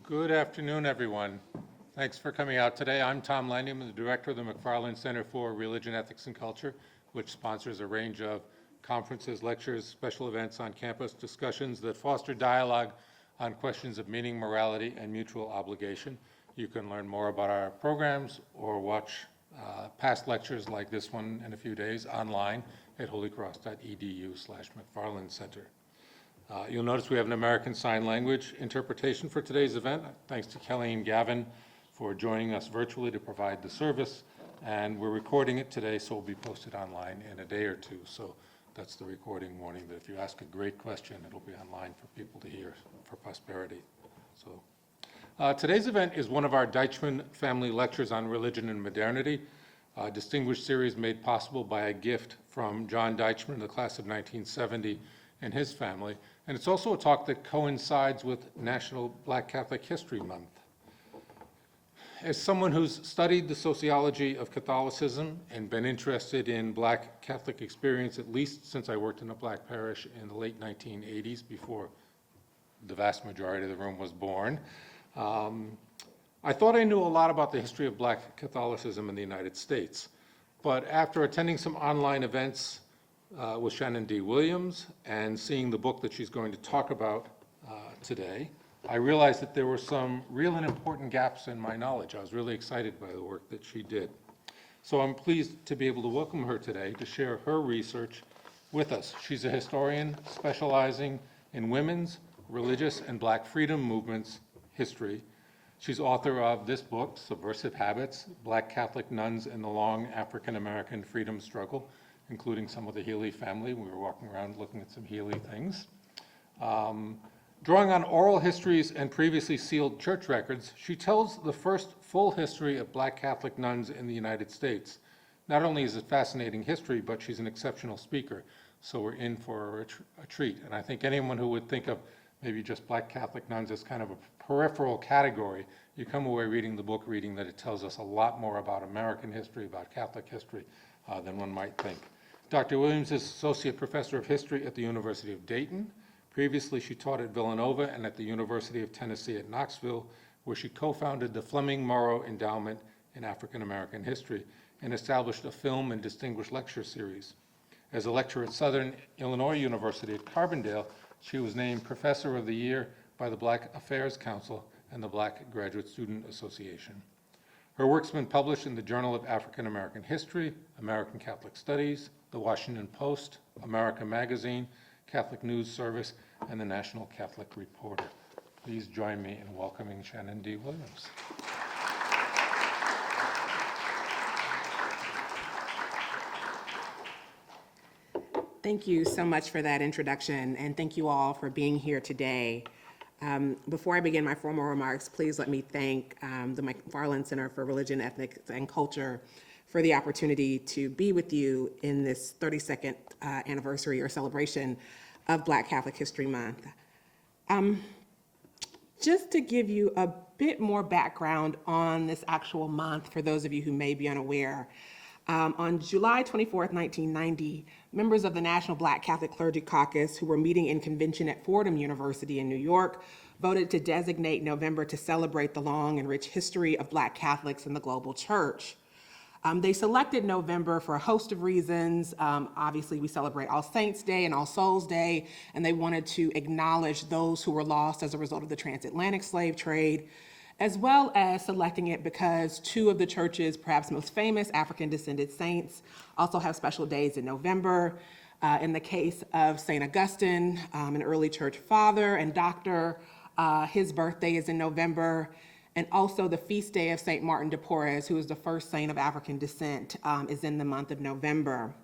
Good afternoon, everyone. Thanks for coming out today. I'm Tom Landium, the director of the McFarland Center for Religion, Ethics, and Culture, which sponsors a range of conferences, lectures, special events on campus, discussions that foster dialogue on questions of meaning, morality, and mutual obligation. You can learn more about our programs or watch past lectures like this one in a few days online at holycross.edu/McFarland Center. You'll notice we have an American Sign Language interpretation for today's event. Thanks to Kelly and Gavin for joining us virtually to provide the service. And we're recording it today, so it'll be posted online in a day or two. So that's the recording warning that if you ask a great question, it'll be online for people to hear for posterity. So today's event is one of our Deichmann Family Lectures on Religion and Modernity, a distinguished series made possible by a gift from John Deichmann, the class of 1970, and his family. And it's also a talk that coincides with National Black Catholic History Month. As someone who's studied the sociology of Catholicism and been interested in Black Catholic experience at least since I worked in a Black parish in the late 1980s, before the vast majority of the room was born, I thought I knew a lot about the history of Black Catholicism in the United States. But after attending some online events with Shannen Dee Williams and seeing the book that she's going to talk about today, I realized that there were some real and important gaps in my knowledge. I was really excited by the work that she did. So I'm pleased to be able to welcome her today to share her research with us. She's a historian specializing in women's, religious, and Black freedom movements history. She's author of this book, Subversive Habits, Black Catholic Nuns and the Long African-American Freedom Struggle, including some of the Healy family. We were walking around looking at some Healy things. Drawing on oral histories and previously sealed church records, she tells the first full history of Black Catholic nuns in the United States. Not only is it fascinating history, but she's an exceptional speaker, so we're in for a treat. And I think anyone who would think of maybe just Black Catholic nuns as kind of a peripheral category, you come away reading the book, reading that it tells us a lot more about American history, about Catholic history, than one might think. Dr. Williams is Associate Professor of History at the University of Dayton. Previously, she taught at Villanova and at the University of Tennessee at Knoxville, where she co-founded the Fleming Morrow Endowment in African American History and established a film and distinguished lecture series. As a lecturer at Southern Illinois University at Carbondale, she was named Professor of the Year by the Black Affairs Council and the Black Graduate Student Association. Her work's been published in the Journal of African American History, American Catholic Studies, the Washington Post, America Magazine, Catholic News Service, and the National Catholic Reporter. Please join me in welcoming Shannen Dee Williams. Thank you so much for that introduction, and thank you all for being here today. Before I begin my formal remarks, please let me thank the McFarland Center for Religion, Ethics, and Culture for the opportunity to be with you in this 32nd anniversary or celebration of Black Catholic History Month. Just to give you a bit more background on this actual month, for those of you who may be unaware, on July 24th, 1990, members of the National Black Catholic Clergy Caucus, who were meeting in convention at Fordham University in New York, voted to designate November to celebrate the long and rich history of Black Catholics in the global church. They selected November for a host of reasons. Obviously, we celebrate All Saints Day and All Souls Day, and they wanted to acknowledge those who were lost as a result of the transatlantic slave trade, as well as selecting it because two of the church's perhaps most famous African-descended saints also have special days in November. In the case of St. Augustine, an early church father and doctor, his birthday is in November, and also the feast day of St. Martin de Porres, who is the first saint of African descent, is in the month of November.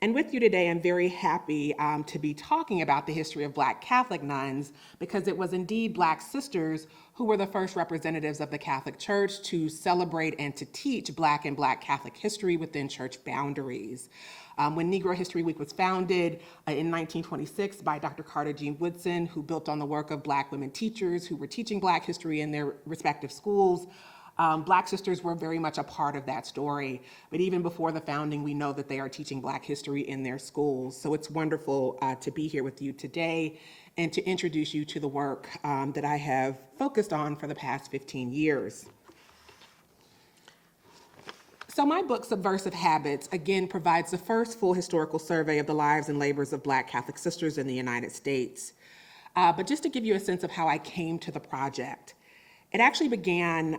And with you today, I'm very happy to be talking about the history of Black Catholic nuns, because it was indeed Black sisters who were the first representatives of the Catholic Church to celebrate and to teach Black and Black Catholic history within church boundaries. When Negro History Week was founded in 1926 by Dr. Carter G. Woodson, who built on the work of Black women teachers who were teaching Black history in their respective schools, Black sisters were very much a part of that story, but even before the founding, we know that they are teaching Black history in their schools. So it's wonderful to be here with you today and to introduce you to the work that I have focused on for the past 15 years. So my book, Subversive Habits, again provides the first full historical survey of the lives and labors of Black Catholic sisters in the United States. But just to give you a sense of how I came to the project, it actually began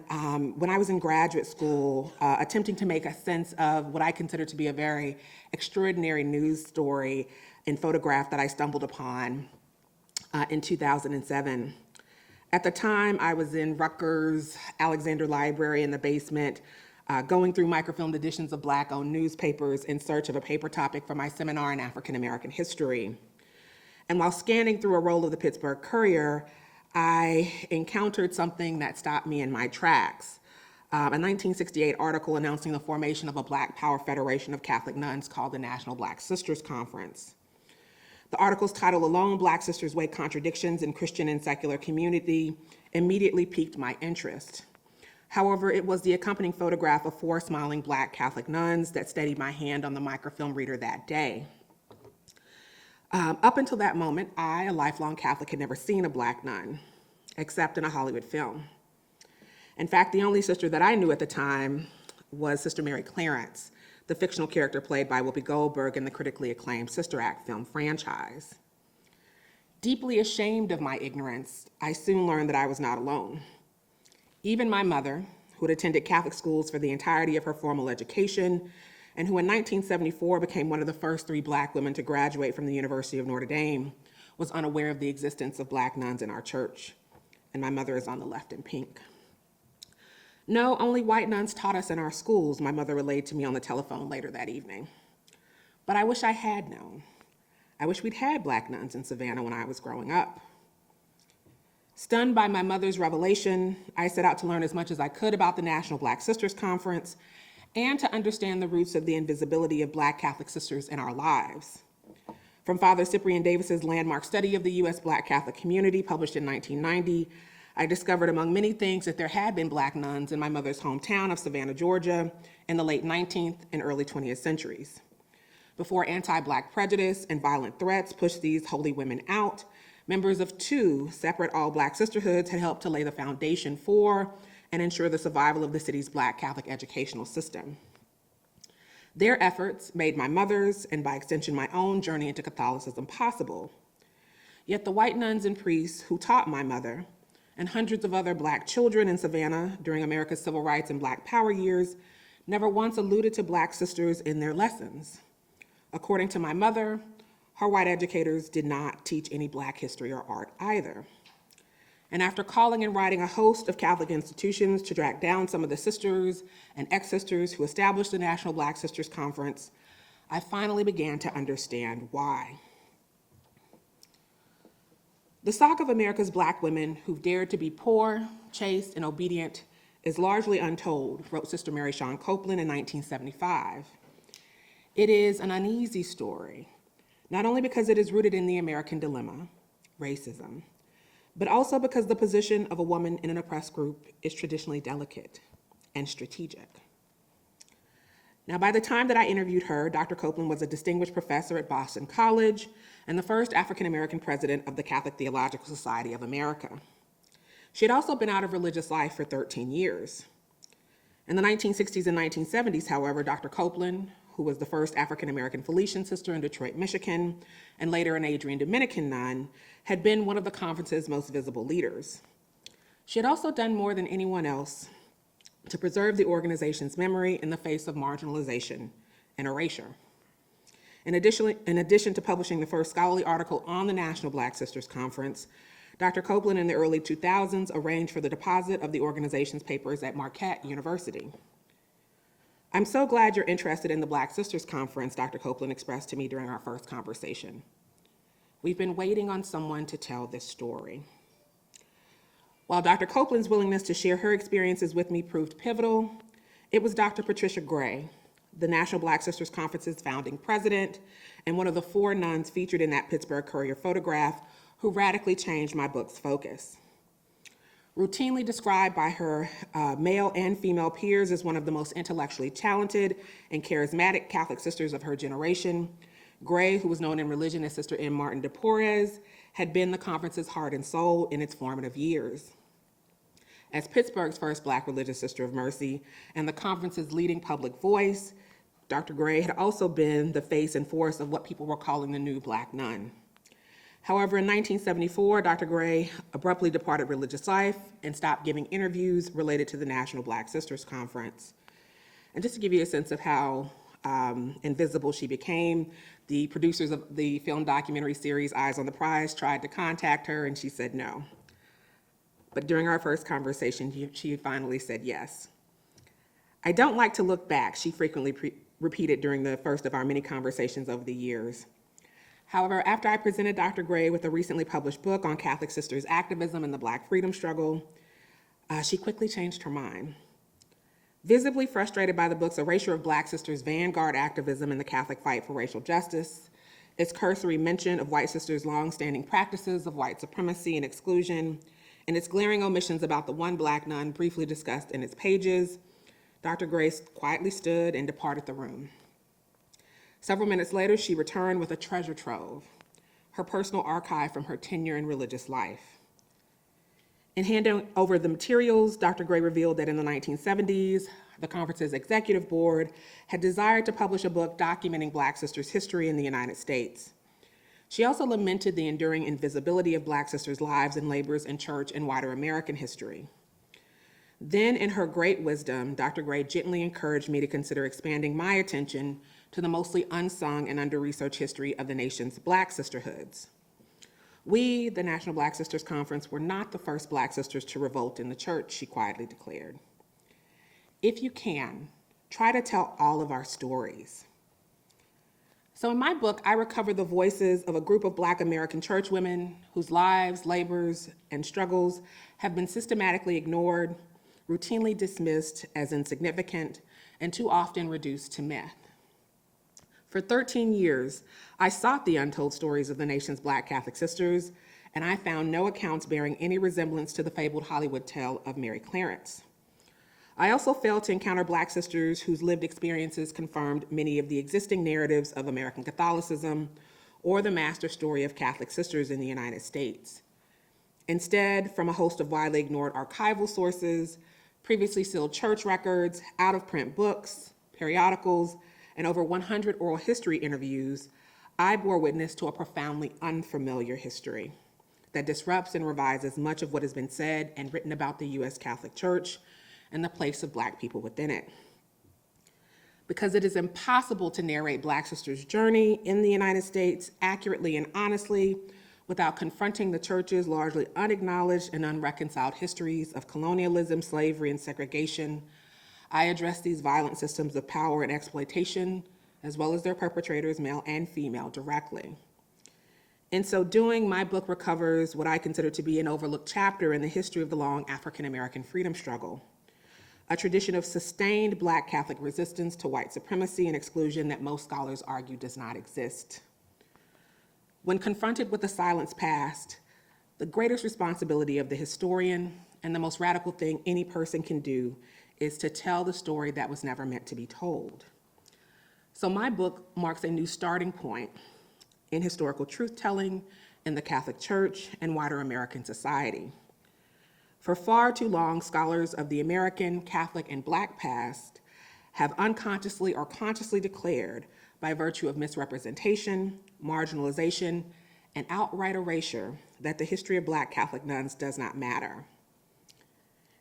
when I was in graduate school, attempting to make a sense of what I consider to be a very extraordinary news story and photograph that I stumbled upon in 2007. At the time, I was in Rutgers Alexander Library in the basement, going through microfilmed editions of Black-owned newspapers in search of a paper topic for my seminar in African American history. And while scanning through a roll of the Pittsburgh Courier, I encountered something that stopped me in my tracks. A 1968 article announcing the formation of a Black Power Federation of Catholic nuns called the National Black Sisters Conference. The article's title alone, Black Sisters Weigh Contradictions in Christian and Secular Community, immediately piqued my interest. However, it was the accompanying photograph of 4 smiling Black Catholic nuns that steadied my hand on the microfilm reader that day. Up until that moment, I, a lifelong Catholic, had never seen a Black nun, except in a Hollywood film. In fact, the only sister that I knew at the time was Sister Mary Clarence, the fictional character played by Whoopi Goldberg in the critically acclaimed Sister Act film franchise. Deeply ashamed of my ignorance, I soon learned that I was not alone. Even my mother, who had attended Catholic schools for the entirety of her formal education, and who in 1974 became one of the first 3 Black women to graduate from the University of Notre Dame, was unaware of the existence of Black nuns in our church. And my mother is on the left in pink. No, only white nuns taught us in our schools, my mother relayed to me on the telephone later that evening. But I wish I had known. I wish we'd had Black nuns in Savannah when I was growing up. Stunned by my mother's revelation, I set out to learn as much as I could about the National Black Sisters Conference and to understand the roots of the invisibility of Black Catholic sisters in our lives. From Father Cyprian Davis's landmark study of the U.S. Black Catholic community, published in 1990, I discovered among many things that there had been Black nuns in my mother's hometown of Savannah, Georgia, in the late 19th and early 20th centuries. Before anti-Black prejudice and violent threats pushed these holy women out, members of 2 separate all-Black sisterhoods had helped to lay the foundation for and ensure the survival of the city's Black Catholic educational system. Their efforts made my mother's, and by extension my own, journey into Catholicism possible. Yet the white nuns and priests who taught my mother, and hundreds of other Black children in Savannah during America's civil rights and Black power years, never once alluded to Black sisters in their lessons. According to my mother, her white educators did not teach any Black history or art either. And after calling and writing a host of Catholic institutions to track down some of the sisters and ex-sisters who established the National Black Sisters Conference, I finally began to understand why. The stock of America's Black women who've dared to be poor, chaste, and obedient is largely untold, wrote Sister Mary Shawn Copeland in 1975. It is an uneasy story, not only because it is rooted in the American dilemma, racism, but also because the position of a woman in an oppressed group is traditionally delicate and strategic. Now, by the time that I interviewed her, Dr. Copeland was a distinguished professor at Boston College and the first African-American president of the Catholic Theological Society of America. She had also been out of religious life for 13 years. In the 1960s and 1970s, however, Dr. Copeland, who was the first African-American Felician sister in Detroit, Michigan, and later an Adrian Dominican nun, had been one of the conference's most visible leaders. She had also done more than anyone else to preserve the organization's memory in the face of marginalization and erasure. In addition to publishing the first scholarly article on the National Black Sisters Conference, Dr. Copeland in the early 2000s arranged for the deposit of the organization's papers at Marquette University. I'm so glad you're interested in the Black Sisters Conference, Dr. Copeland expressed to me during our first conversation. We've been waiting on someone to tell this story. While Dr. Copeland's willingness to share her experiences with me proved pivotal, it was Dr. Patricia Gray, the National Black Sisters Conference's founding president and one of the 4 nuns featured in that Pittsburgh Courier photograph, who radically changed my book's focus. Routinely described by her male and female peers as one of the most intellectually talented and charismatic Catholic sisters of her generation, Gray, who was known in religion as Sister M. Martin de Porres, had been the conference's heart and soul in its formative years. As Pittsburgh's first Black religious sister of mercy and the conference's leading public voice, Dr. Gray had also been the face and force of what people were calling the new Black nun. However, in 1974, Dr. Gray abruptly departed religious life and stopped giving interviews related to the National Black Sisters Conference. And just to give you a sense of how invisible she became, the producers of the film documentary series Eyes on the Prize tried to contact her and she said no. But during our first conversation, she finally said yes. "I don't like to look back," she frequently repeated during the first of our many conversations over the years. However, after I presented Dr. Gray with a recently published book on Catholic sisters' activism in the Black freedom struggle, she quickly changed her mind. Visibly frustrated by the book's erasure of Black sisters' vanguard activism in the Catholic fight for racial justice, its cursory mention of white sisters' longstanding practices of white supremacy and exclusion, and its glaring omissions about the one Black nun briefly discussed in its pages, Dr. Gray quietly stood and departed the room. Several minutes later, she returned with a treasure trove, her personal archive from her tenure in religious life. In handing over the materials, Dr. Gray revealed that in the 1970s, the conference's executive board had desired to publish a book documenting Black sisters' history in the United States. She also lamented the enduring invisibility of Black sisters' lives and labors in church and wider American history. Then, in her great wisdom, Dr. Gray gently encouraged me to consider expanding my attention to the mostly unsung and under-researched history of the nation's Black sisterhoods. We, the National Black Sisters Conference, were not the first Black sisters to revolt in the church, she quietly declared. If you can, try to tell all of our stories. So in my book, I recover the voices of a group of Black American church women whose lives, labors, and struggles have been systematically ignored, routinely dismissed as insignificant, and too often reduced to myth. For 13 years, I sought the untold stories of the nation's Black Catholic sisters, and I found no accounts bearing any resemblance to the fabled Hollywood tale of Mary Clarence. I also failed to encounter Black sisters whose lived experiences confirmed many of the existing narratives of American Catholicism or the master story of Catholic sisters in the United States. Instead, from a host of widely ignored archival sources, previously sealed church records, out-of-print books, periodicals, and over 100 oral history interviews, I bore witness to a profoundly unfamiliar history that disrupts and revises much of what has been said and written about the U.S. Catholic Church and the place of Black people within it. Because it is impossible to narrate Black sisters' journey in the United States accurately and honestly without confronting the Church's largely unacknowledged and unreconciled histories of colonialism, slavery, and segregation, I address these violent systems of power and exploitation, as well as their perpetrators, male and female, directly. In so doing, my book recovers what I consider to be an overlooked chapter in the history of the long African-American freedom struggle, a tradition of sustained Black Catholic resistance to white supremacy and exclusion that most scholars argue does not exist. When confronted with the silence past, the greatest responsibility of the historian and the most radical thing any person can do is to tell the story that was never meant to be told. So my book marks a new starting point in historical truth-telling in the Catholic Church and wider American society. For far too long, scholars of the American, Catholic, and Black past have unconsciously or consciously declared, by virtue of misrepresentation, marginalization, and outright erasure, that the history of Black Catholic nuns does not matter.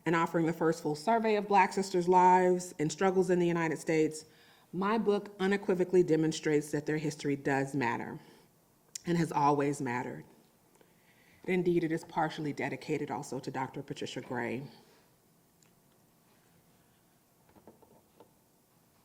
In offering the first full survey of Black sisters' lives and struggles in the United States, my book unequivocally demonstrates that their history does matter and has always mattered. And indeed, it is partially dedicated also to Dr. Patricia Gray.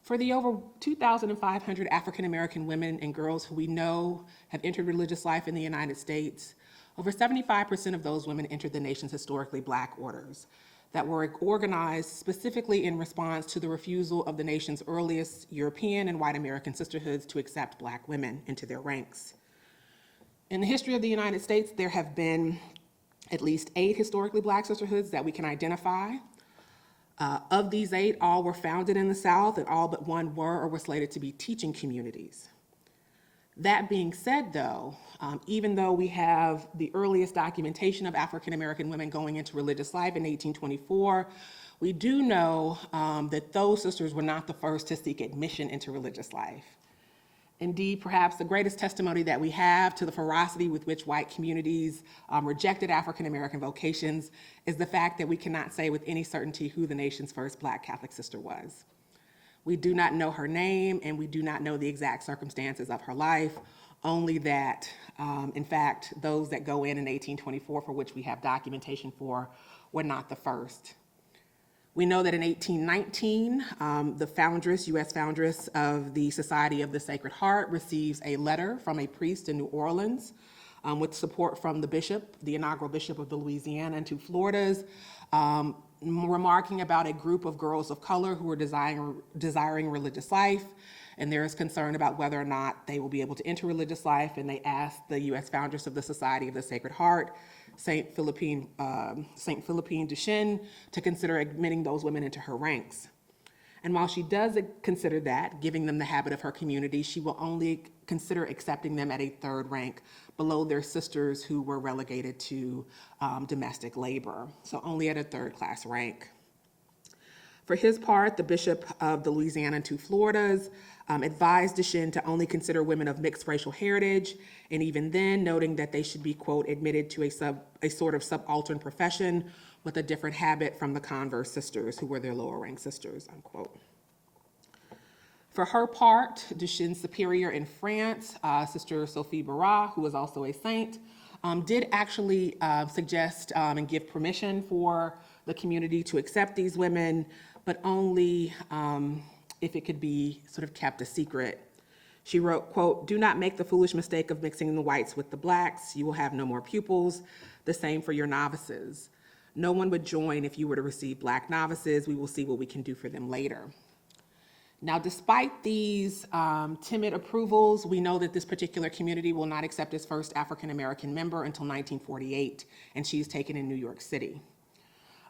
For the over 2,500 African-American women and girls who we know have entered religious life in the United States, over 75% of those women entered the nation's historically Black orders that were organized specifically in response to the refusal of the nation's earliest European and white American sisterhoods to accept Black women into their ranks. In the history of the United States, there have been at least 8 historically Black sisterhoods that we can identify. Of these 8, all were founded in the South, and all but one were or were slated to be teaching communities. That being said, though, even though we have the earliest documentation of African American women going into religious life in 1824, we do know that those sisters were not the first to seek admission into religious life. Indeed, perhaps the greatest testimony that we have to the ferocity with which white communities rejected African American vocations is the fact that we cannot say with any certainty who the nation's first Black Catholic sister was. We do not know her name, and we do not know the exact circumstances of her life, only that, in fact, those that go in 1824, for which we have documentation for, were not the first. We know that in 1819, the foundress, U.S. foundress of the Society of the Sacred Heart, receives a letter from a priest in New Orleans with support from the bishop, the inaugural bishop of the Louisiana and 2 Floridas, remarking about a group of girls of color who are desiring religious life, and there is concern about whether or not they will be able to enter religious life, and they ask the U.S. foundress of the Society of the Sacred Heart, Saint Philippine Duchenne, to consider admitting those women into her ranks. And while she does consider that, giving them the habit of her community, she will only consider accepting them at a 3rd rank below their sisters who were relegated to domestic labor, so only at a 3rd-class rank. For his part, the bishop of the Louisiana and 2 Floridas advised Duchenne to only consider women of mixed racial heritage, and even then noting that they should be, quote, admitted to a sort of subaltern profession with a different habit from the converse sisters who were their lower rank sisters, unquote. For her part, Duchenne's superior in France, Sister Sophie Barras, who was also a saint, did actually suggest and give permission for the community to accept these women, but only if it could be sort of kept a secret. She wrote, quote, "Do not make the foolish mistake of mixing the whites with the blacks. You will have no more pupils. The same for your novices. No one would join if you were to receive Black novices. We will see what we can do for them later." Now, despite these timid approvals, we know that this particular community will not accept its first African-American member until 1948, and she's taken in New York City.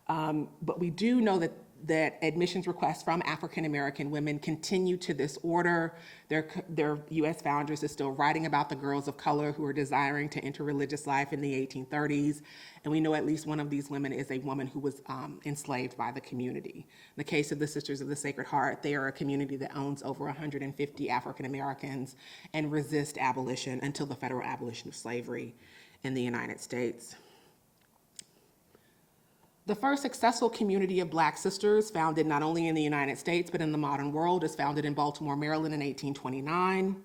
But we do know that admissions requests from African-American women continue to this order. Their U.S. foundress is still writing about the girls of color who are desiring to enter religious life in the 1830s. And we know at least one of these women is a woman who was enslaved by the community. In the case of the Sisters of the Sacred Heart, they are a community that owns over 150 African-Americans and resist abolition until the federal abolition of slavery in the United States. The first successful community of Black sisters founded not only in the United States, but in the modern world is founded in Baltimore, Maryland in 1829.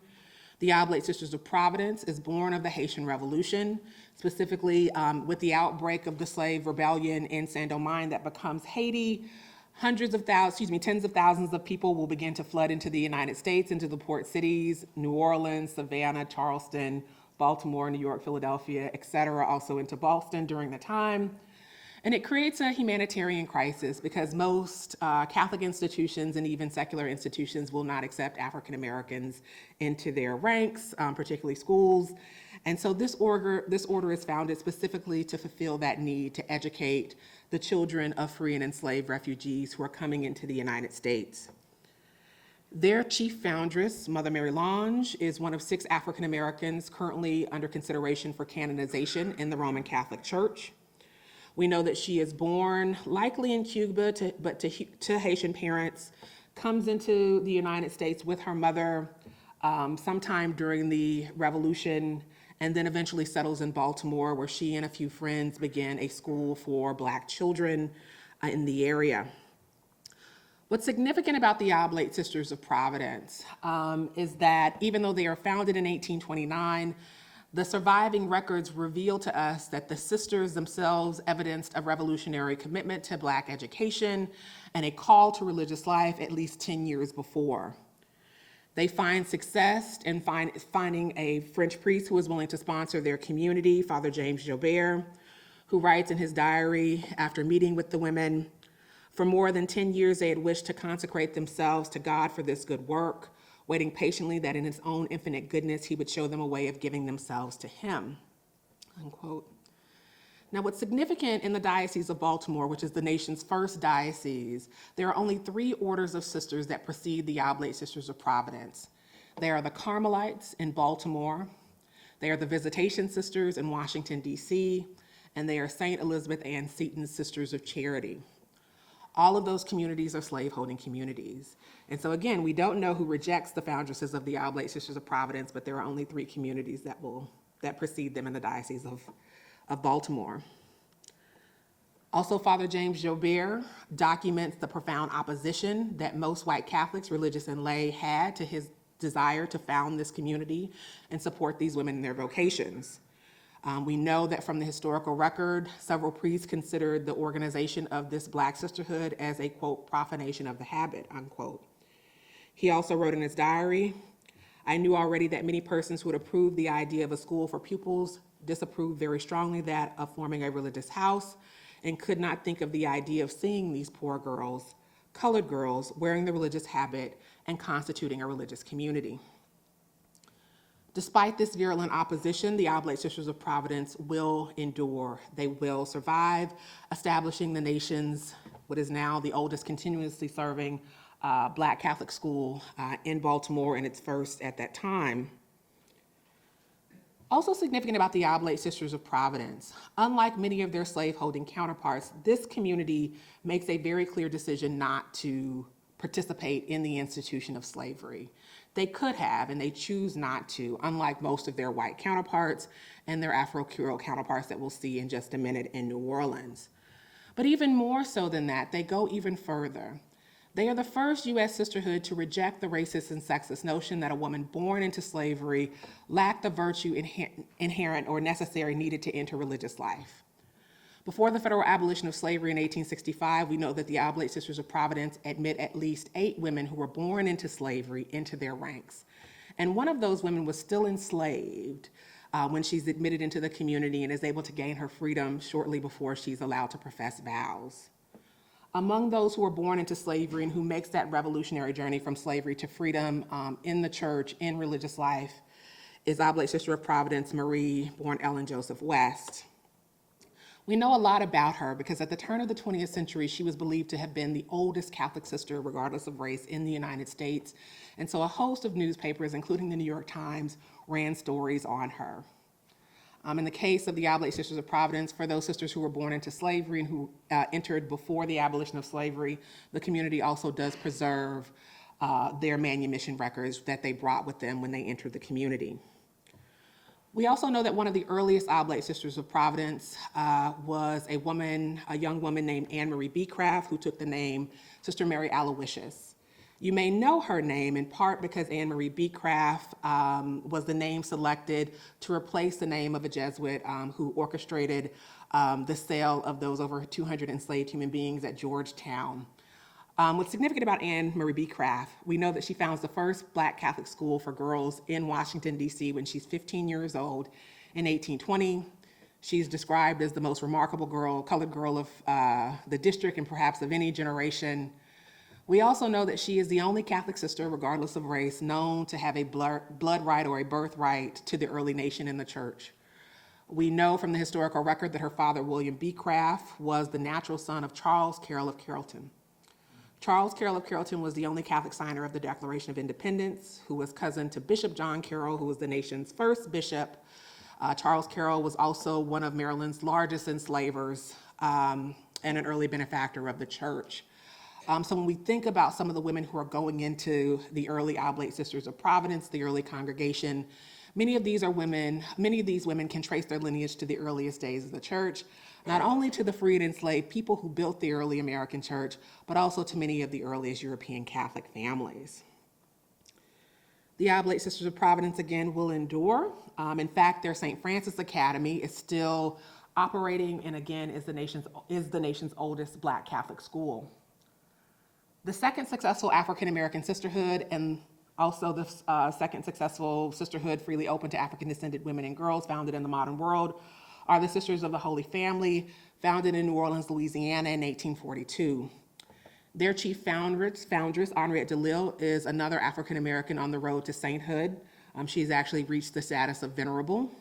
The Oblate Sisters of Providence is born of the Haitian Revolution, specifically with the outbreak of the slave rebellion in Saint-Domingue that becomes Haiti. Tens of thousands of people will begin to flood into the United States, into the port cities, New Orleans, Savannah, Charleston, Baltimore, New York, Philadelphia, et cetera, also into Boston during the time. And it creates a humanitarian crisis because most Catholic institutions and even secular institutions will not accept African Americans into their ranks, particularly schools. And so this order is founded specifically to fulfill that need to educate the children of free and enslaved refugees who are coming into the United States. Their chief foundress, Mother Mary Lange, is one of 6 African Americans currently under consideration for canonization in the Roman Catholic Church. We know that she is born likely in Cuba, but to Haitian parents, comes into the United States with her mother sometime during the Revolution, and then eventually settles in Baltimore, where she and a few friends began a school for Black children in the area. What's significant about the Oblate Sisters of Providence is that even though they are founded in 1829, the surviving records reveal to us that the sisters themselves evidenced a revolutionary commitment to Black education and a call to religious life at least 10 years before. They find success in finding a French priest who is willing to sponsor their community, Father James Jobert, who writes in his diary after meeting with the women, "For more than 10 years they had wished to consecrate themselves to God for this good work, waiting patiently that in his own infinite goodness he would show them a way of giving themselves to him," unquote. Now, what's significant in the Diocese of Baltimore, which is the nation's first diocese, there are only 3 orders of sisters that precede the Oblate Sisters of Providence. They are the Carmelites in Baltimore, they are the Visitation Sisters in Washington, D.C., and they are St. Elizabeth Ann Seton's Sisters of Charity. All of those communities are slaveholding communities. And so again, we don't know who rejects the foundresses of the Oblate Sisters of Providence, but there are only 3 communities that precede them in the Diocese of Baltimore. Also, Father James Jobert documents the profound opposition that most white Catholics, religious and lay, had to his desire to found this community and support these women in their vocations. We know that from the historical record, several priests considered the organization of this Black sisterhood as a, quote, profanation of the habit, unquote. He also wrote in his diary, "I knew already that many persons who would approve the idea of a school for pupils disapproved very strongly that of forming a religious house and could not think of the idea of seeing these poor girls, colored girls, wearing the religious habit and constituting a religious community." Despite this virulent opposition, the Oblate Sisters of Providence will endure. They will survive, establishing the nation's, what is now the oldest continuously serving Black Catholic school in Baltimore, and its first at that time. Also significant about the Oblate Sisters of Providence, unlike many of their slaveholding counterparts, this community makes a very clear decision not to participate in the institution of slavery. They could have, and they choose not to, unlike most of their white counterparts and their Afro-Creole counterparts that we'll see in just a minute in New Orleans. But even more so than that, they go even further. They are the first U.S. sisterhood to reject the racist and sexist notion that a woman born into slavery lacked the virtue inherent or necessary needed to enter religious life. Before the federal abolition of slavery in 1865, we know that the Oblate Sisters of Providence admit at least 8 women who were born into slavery into their ranks. And one of those women was still enslaved when she's admitted into the community and is able to gain her freedom shortly before she's allowed to profess vows. Among those who were born into slavery and who makes that revolutionary journey from slavery to freedom in the church, in religious life, is Oblate Sister of Providence Marie, born Ellen Joseph West. We know a lot about her because at the turn of the 20th century, she was believed to have been the oldest Catholic sister, regardless of race, in the United States. And so a host of newspapers, including the New York Times, ran stories on her. In the case of the Oblate Sisters of Providence, for those sisters who were born into slavery and who entered before the abolition of slavery, the community also does preserve their manumission records that they brought with them when they entered the community. We also know that one of the earliest Oblate Sisters of Providence was a young woman named Anne Marie Beecraft, who took the name Sister Mary Aloysius. You may know her name in part because Anne Marie Beecraft was the name selected to replace the name of a Jesuit who orchestrated the sale of those over 200 enslaved human beings at Georgetown. What's significant about Anne Marie Beecraft, we know that she founds the first Black Catholic school for girls in Washington, D.C. when she's 15 years old in 1820. She's described as the most remarkable colored girl of the district and perhaps of any generation. We also know that she is the only Catholic sister, regardless of race, known to have a blood right or a birthright to the early nation in the church. We know from the historical record that her father, William Beecraft, was the natural son of Charles Carroll of Carrollton. Charles Carroll of Carrollton was the only Catholic signer of the Declaration of Independence, who was cousin to Bishop John Carroll, who was the nation's first bishop. Charles Carroll was also one of Maryland's largest enslavers and an early benefactor of the church. So when we think about some of the women who are going into the early Oblate Sisters of Providence, the early congregation, many of these women can trace their lineage to the earliest days of the church, not only to the free and enslaved people who built the early American church, but also to many of the earliest European Catholic families. The Oblate Sisters of Providence, again, will endure. In fact, their St. Francis Academy is still operating and, again, is the nation's oldest Black Catholic school. The second successful African-American sisterhood and also the second successful sisterhood freely open to African-descended women and girls founded in the modern world are the Sisters of the Holy Family, founded in New Orleans, Louisiana in 1842. Their chief foundress, Henriette DeLille, is another African-American on the road to sainthood. She's actually reached the status of venerable.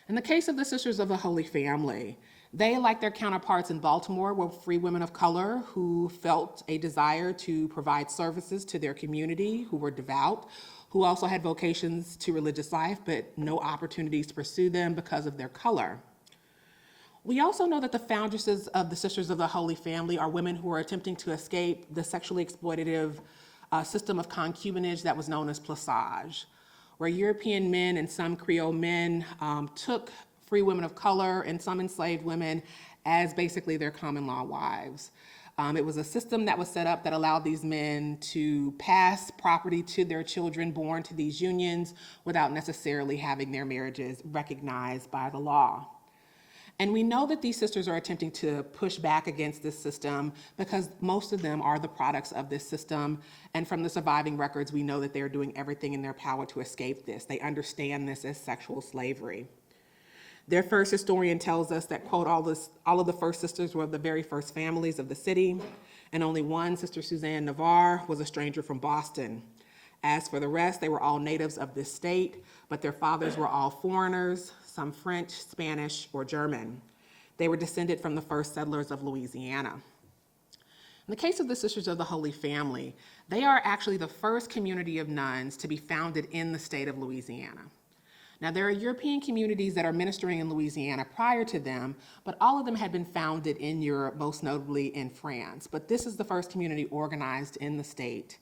In the case of the Sisters of the Holy Family, they, like their counterparts in Baltimore, were free women of color who felt a desire to provide services to their community, who were devout, who also had vocations to religious life, but no opportunities to pursue them because of their color. We also know that the foundresses of the Sisters of the Holy Family are women who are attempting to escape the sexually exploitative system of concubinage that was known as plaçage, where European men and some Creole men took free women of color and some enslaved women as basically their common law wives. It was a system that was set up that allowed these men to pass property to their children born to these unions without necessarily having their marriages recognized by the law. And we know that these sisters are attempting to push back against this system because most of them are the products of this system. And from the surviving records, we know that they're doing everything in their power to escape this. They understand this as sexual slavery. Their first historian tells us that, quote, all of the first sisters were of the very first families of the city, and only one, Sister Suzanne Navarre, was a stranger from Boston. As for the rest, they were all natives of this state, but their fathers were all foreigners, some French, Spanish, or German. They were descended from the first settlers of Louisiana. In the case of the Sisters of the Holy Family, they are actually the first community of nuns to be founded in the state of Louisiana. Now, there are European communities that are ministering in Louisiana prior to them, but all of them had been founded in Europe, most notably in France. But this is the first community organized in the state.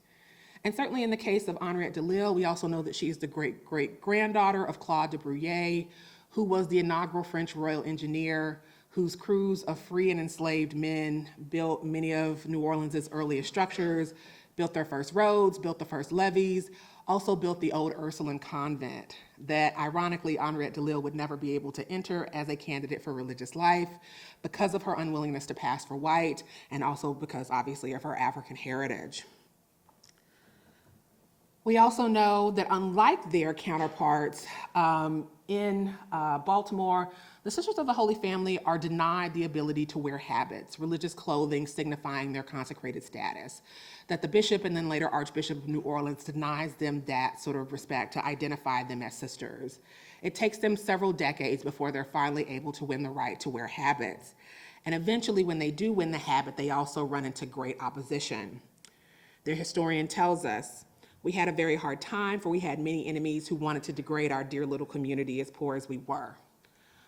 And certainly in the case of Henriette DeLille, we also know that she is the great-great-granddaughter of Claude de Bruyere, who was the inaugural French royal engineer, whose crews of free and enslaved men built many of New Orleans' earliest structures, built their first roads, built the first levees, also built the old Ursuline convent that, ironically, Henriette DeLille would never be able to enter as a candidate for religious life because of her unwillingness to pass for white, and also because, obviously, of her African heritage. We also know that unlike their counterparts in Baltimore, the Sisters of the Holy Family are denied the ability to wear habits, religious clothing signifying their consecrated status, that the bishop and then later Archbishop of New Orleans denies them that sort of respect to identify them as sisters. It takes them several decades before they're finally able to win the right to wear habits. And eventually, when they do win the habit, they also run into great opposition. Their historian tells us, "We had a very hard time, for we had many enemies who wanted to degrade our dear little community as poor as we were.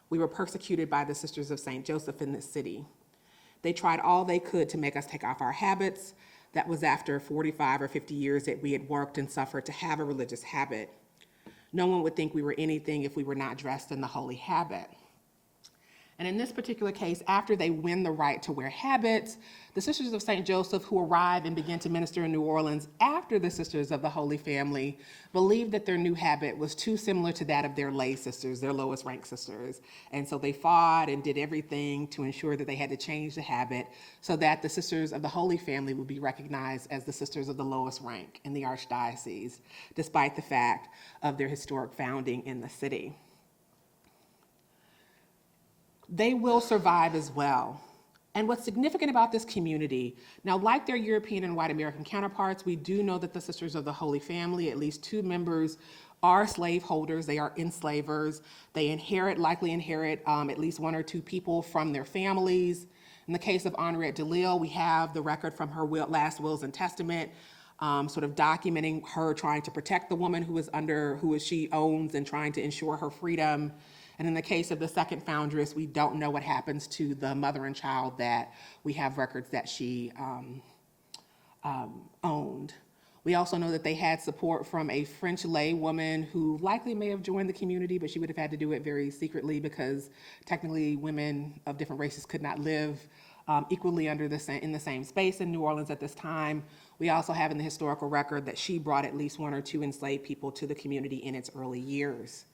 We were persecuted by the Sisters of St. Joseph in this city. They tried all they could to make us take off our habits. That was after 45 or 50 years that we had worked and suffered to have a religious habit. No one would think we were anything if we were not dressed in the holy habit." And in this particular case, after they win the right to wear habits, the Sisters of St. Joseph, who arrive and begin to minister in New Orleans after the Sisters of the Holy Family, believed that their new habit was too similar to that of their lay sisters, their lowest rank sisters. And so they fought and did everything to ensure that they had to change the habit so that the Sisters of the Holy Family would be recognized as the sisters of the lowest rank in the archdiocese, despite the fact of their historic founding in the city. They will survive as well. And what's significant about this community, now like their European and white American counterparts, we do know that the Sisters of the Holy Family, at least two members, are slaveholders, they are enslavers. They likely inherit at least one or two people from their families. In the case of Henriette DeLille, we have the record from her last wills and testament, sort of documenting her trying to protect the woman who she owns and trying to ensure her freedom. And in the case of the second foundress, we don't know what happens to the mother and child that we have records that she owned. We also know that they had support from a French lay woman who likely may have joined the community, but she would have had to do it very secretly because technically women of different races could not live equally in the same space in New Orleans at this time. We also have in the historical record that she brought at least one or two enslaved people to the community in its early years.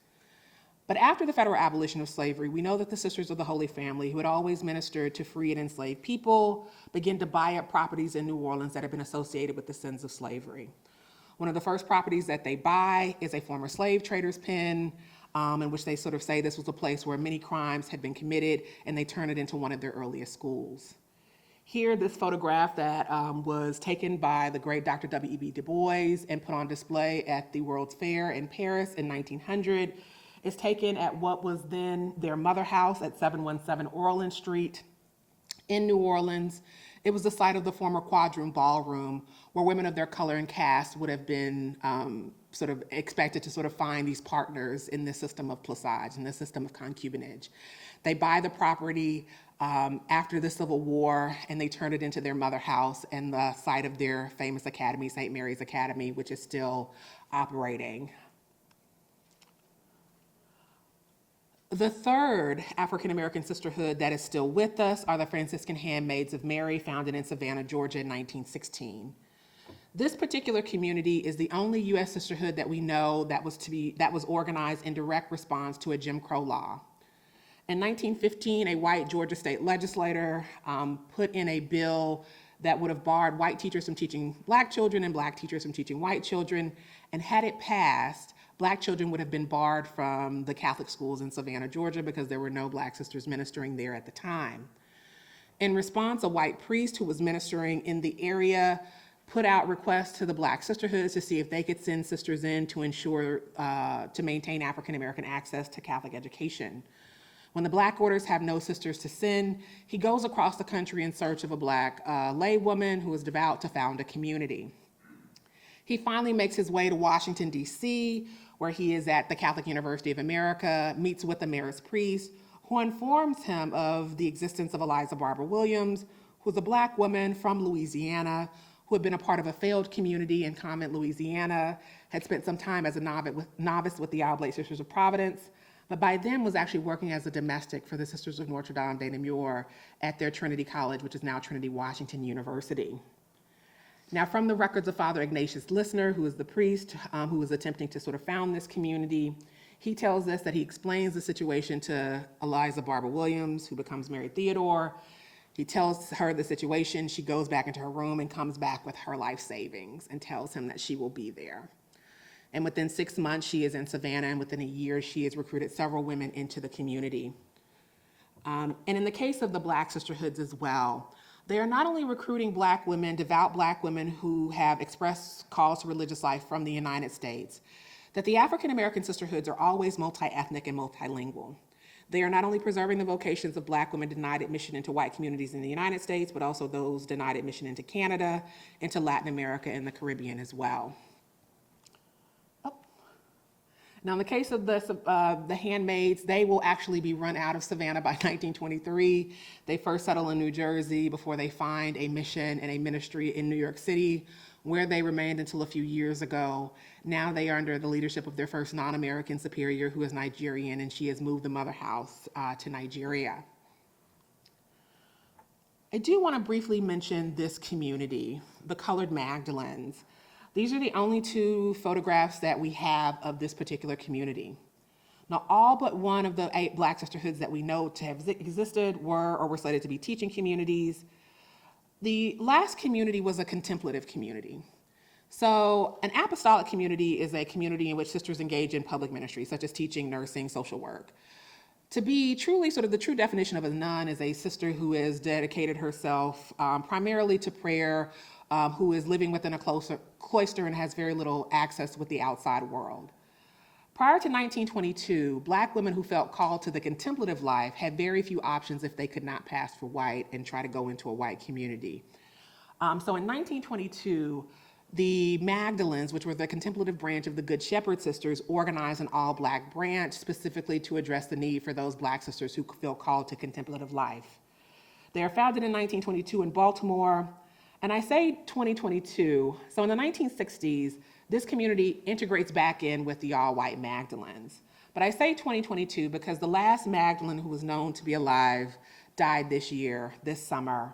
But after the federal abolition of slavery, we know that the Sisters of the Holy Family, who had always ministered to free and enslaved people, began to buy up properties in New Orleans that had been associated with the sins of slavery. One of the first properties that they buy is a former slave trader's pen, in which they sort of say this was a place where many crimes had been committed, and they turn it into one of their earliest schools. Here, this photograph that was taken by the great Dr. W.E.B. Du Bois and put on display at the World's Fair in Paris in 1900 is taken at what was then their mother house at 717 Orleans Street in New Orleans. It was the site of the former Quadroon Ballroom, where women of their color and caste would have been sort of expected to sort of find these partners in this system of plissage, in this system of concubinage. They buy the property after the Civil War, and they turn it into their mother house and the site of their famous academy, St. Mary's Academy, which is still operating. The third African-American sisterhood that is still with us are the Franciscan Handmaids of Mary, founded in Savannah, Georgia in 1916. This particular community is the only U.S. sisterhood that we know that was organized in direct response to a Jim Crow law. In 1915, a white Georgia state legislator put in a bill that would have barred white teachers from teaching black children and black teachers from teaching white children, and had it passed, black children would have been barred from the Catholic schools in Savannah, Georgia, because there were no black sisters ministering there at the time. In response, a white priest who was ministering in the area put out requests to the black sisterhoods to see if they could send sisters in to ensure, to maintain African-American access to Catholic education. When the black orders have no sisters to send, he goes across the country in search of a black lay woman who is devout to found a community. He finally makes his way to Washington, D.C., where he is at the Catholic University of America, meets with the mayor's priest, who informs him of the existence of Eliza Barber Williams, who was a black woman from Louisiana, who had been a part of a failed community in Convent, Louisiana, had spent some time as a novice with the Oblate Sisters of Providence, but by then was actually working as a domestic for the Sisters of Notre Dame de Namur at their Trinity College, which is now Trinity Washington University. Now, from the records of Father Ignatius Listener, who is the priest who was attempting to sort of found this community, he tells us that he explains the situation to Eliza Barber Williams, who becomes Mary Theodore. He tells her the situation. She goes back into her room and comes back with her life savings and tells him that she will be there. And within 6 months, she is in Savannah, and within a year, she has recruited several women into the community. And in the case of the Black sisterhoods as well, they are not only recruiting Black women, devout Black women who have expressed calls to religious life from the United States, that the African-American sisterhoods are always multi-ethnic and multilingual. They are not only preserving the vocations of Black women denied admission into white communities in the United States, but also those denied admission into Canada, into Latin America, and the Caribbean as well. Now, in the case of the handmaids, they will actually be run out of Savannah by 1923. They first settle in New Jersey before they find a mission and a ministry in New York City, where they remained until a few years ago. Now they are under the leadership of their first non-American superior, who is Nigerian, and she has moved the mother house to Nigeria. I do want to briefly mention this community, the Colored Magdalens. These are the only two photographs that we have of this particular community. Now, all but one of the 8 Black sisterhoods that we know to have existed were or were slated to be teaching communities. The last community was a contemplative community. So an apostolic community is a community in which sisters engage in public ministry, such as teaching, nursing, social work. To be truly sort of the true definition of a nun is a sister who has dedicated herself primarily to prayer, who is living within a cloister and has very little access with the outside world. Prior to 1922, Black women who felt called to the contemplative life had very few options if they could not pass for white and try to go into a white community. So in 1922, the Magdalens, which were the contemplative branch of the Good Shepherd Sisters, organized an all-Black branch specifically to address the need for those Black sisters who feel called to contemplative life. They are founded in 1922 in Baltimore. And I say 2022, so in the 1960s, this community integrates back in with the all-white Magdalens. But I say 2022 because the last Magdalene who was known to be alive died this year, this summer.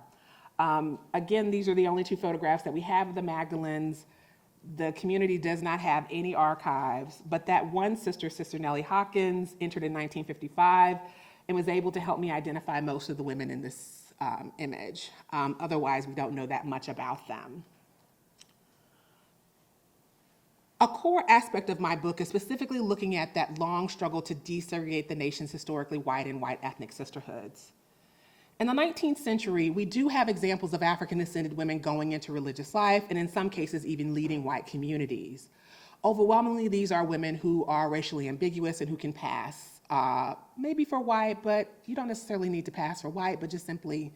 Again, these are the only 2 photographs that we have of the Magdalens. The community does not have any archives, but that one sister, Sister Nellie Hawkins, entered in 1955 and was able to help me identify most of the women in this image. Otherwise, we don't know that much about them. A core aspect of my book is specifically looking at that long struggle to desegregate the nation's historically white and white ethnic sisterhoods. In the 19th century, we do have examples of African-descended women going into religious life, and in some cases, even leading white communities. Overwhelmingly, these are women who are racially ambiguous and who can pass, maybe for white, but you don't necessarily need to pass for white, but just simply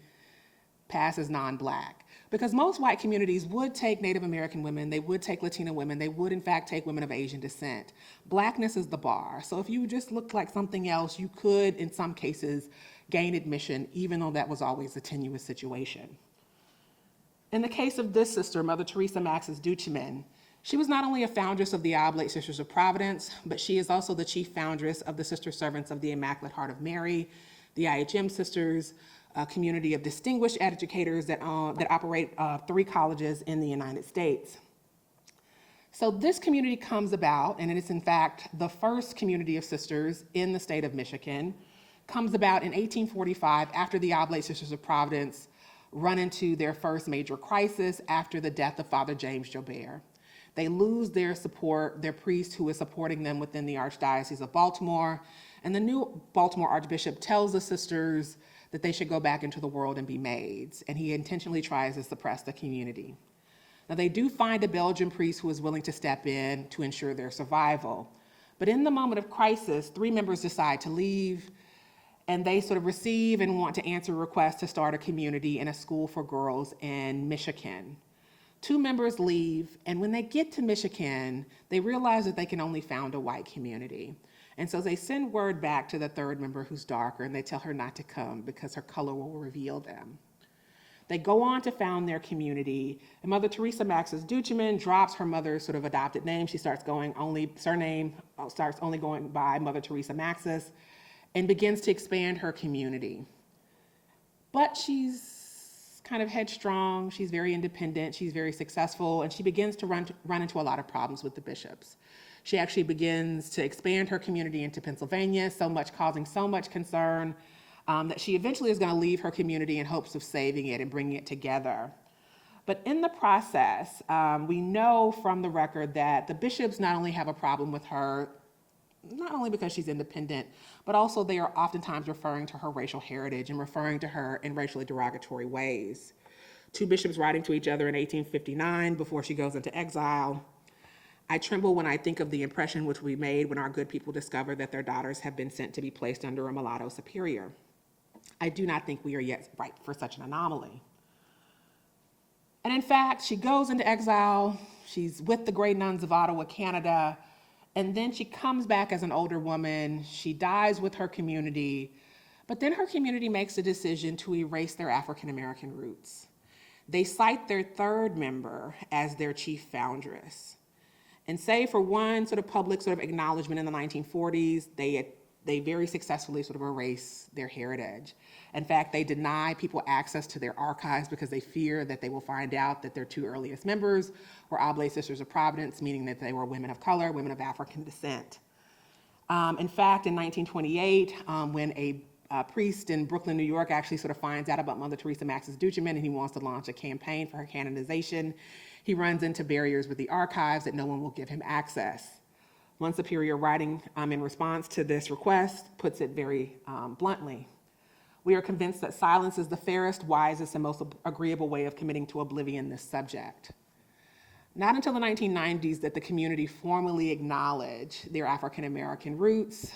pass as non-Black. Because most white communities would take Native American women, they would take Latina women, they would in fact take women of Asian descent. Blackness is the bar. So if you just looked like something else, you could, in some cases, gain admission, even though that was always a tenuous situation. In the case of this sister, Mother Teresa Maxis Duchemin, she was not only a foundress of the Oblate Sisters of Providence, but she is also the chief foundress of the Sister Servants of the Immaculate Heart of Mary, the IHM Sisters, a community of distinguished educators that operate 3 colleges in the United States. So this community comes about, and it is in fact the first community of sisters in the state of Michigan, comes about in 1845 after the Oblate Sisters of Providence run into their first major crisis after the death of Father James Jobert. They lose their support, their priest who is supporting them within the Archdiocese of Baltimore, and the new Baltimore Archbishop tells the sisters that they should go back into the world and be maids, and he intentionally tries to suppress the community. Now, they do find a Belgian priest who is willing to step in to ensure their survival, but in the moment of crisis, 3 members decide to leave, and they sort of receive and want to answer requests to start a community in a school for girls in Michigan. 2 members leave, and when they get to Michigan, they realize that they can only found a white community. And so they send word back to the 3rd member who's darker, and they tell her not to come because her color will reveal them. They go on to found their community, and Mother Teresa Maxis Duchemin drops her mother's sort of adopted name. She starts going only going by Mother Teresa Maxis, and begins to expand her community. But she's kind of headstrong, she's very independent, she's very successful, and she begins to run into a lot of problems with the bishops. She actually begins to expand her community into Pennsylvania, causing so much concern that she eventually is going to leave her community in hopes of saving it and bringing it together. But in the process, we know from the record that the bishops not only have a problem with her, not only because she's independent, but also they are oftentimes referring to her racial heritage and referring to her in racially derogatory ways. 2 bishops writing to each other in 1859 before she goes into exile. I tremble when I think of the impression which we made when our good people discovered that their daughters have been sent to be placed under a mulatto superior. I do not think we are yet ripe for such an anomaly. And in fact, she goes into exile, she's with the Grey Nuns of Ottawa, Canada, and then she comes back as an older woman, she dies with her community, but then her community makes a decision to erase their African American roots. They cite their 3rd member as their chief foundress. And save for one sort of public sort of acknowledgement in the 1940s, they very successfully sort of erase their heritage. In fact, they deny people access to their archives because they fear that they will find out that their 2 earliest members were Oblate Sisters of Providence, meaning that they were women of color, women of African descent. In fact, in 1928, when a priest in Brooklyn, New York actually sort of finds out about Mother Teresa Maxis Duchemin and he wants to launch a campaign for her canonization, he runs into barriers with the archives that no one will give him access. One superior writing in response to this request puts it very bluntly. We are convinced that silence is the fairest, wisest, and most agreeable way of committing to oblivion this subject. Not until the 1990s did the community formally acknowledge their African American roots.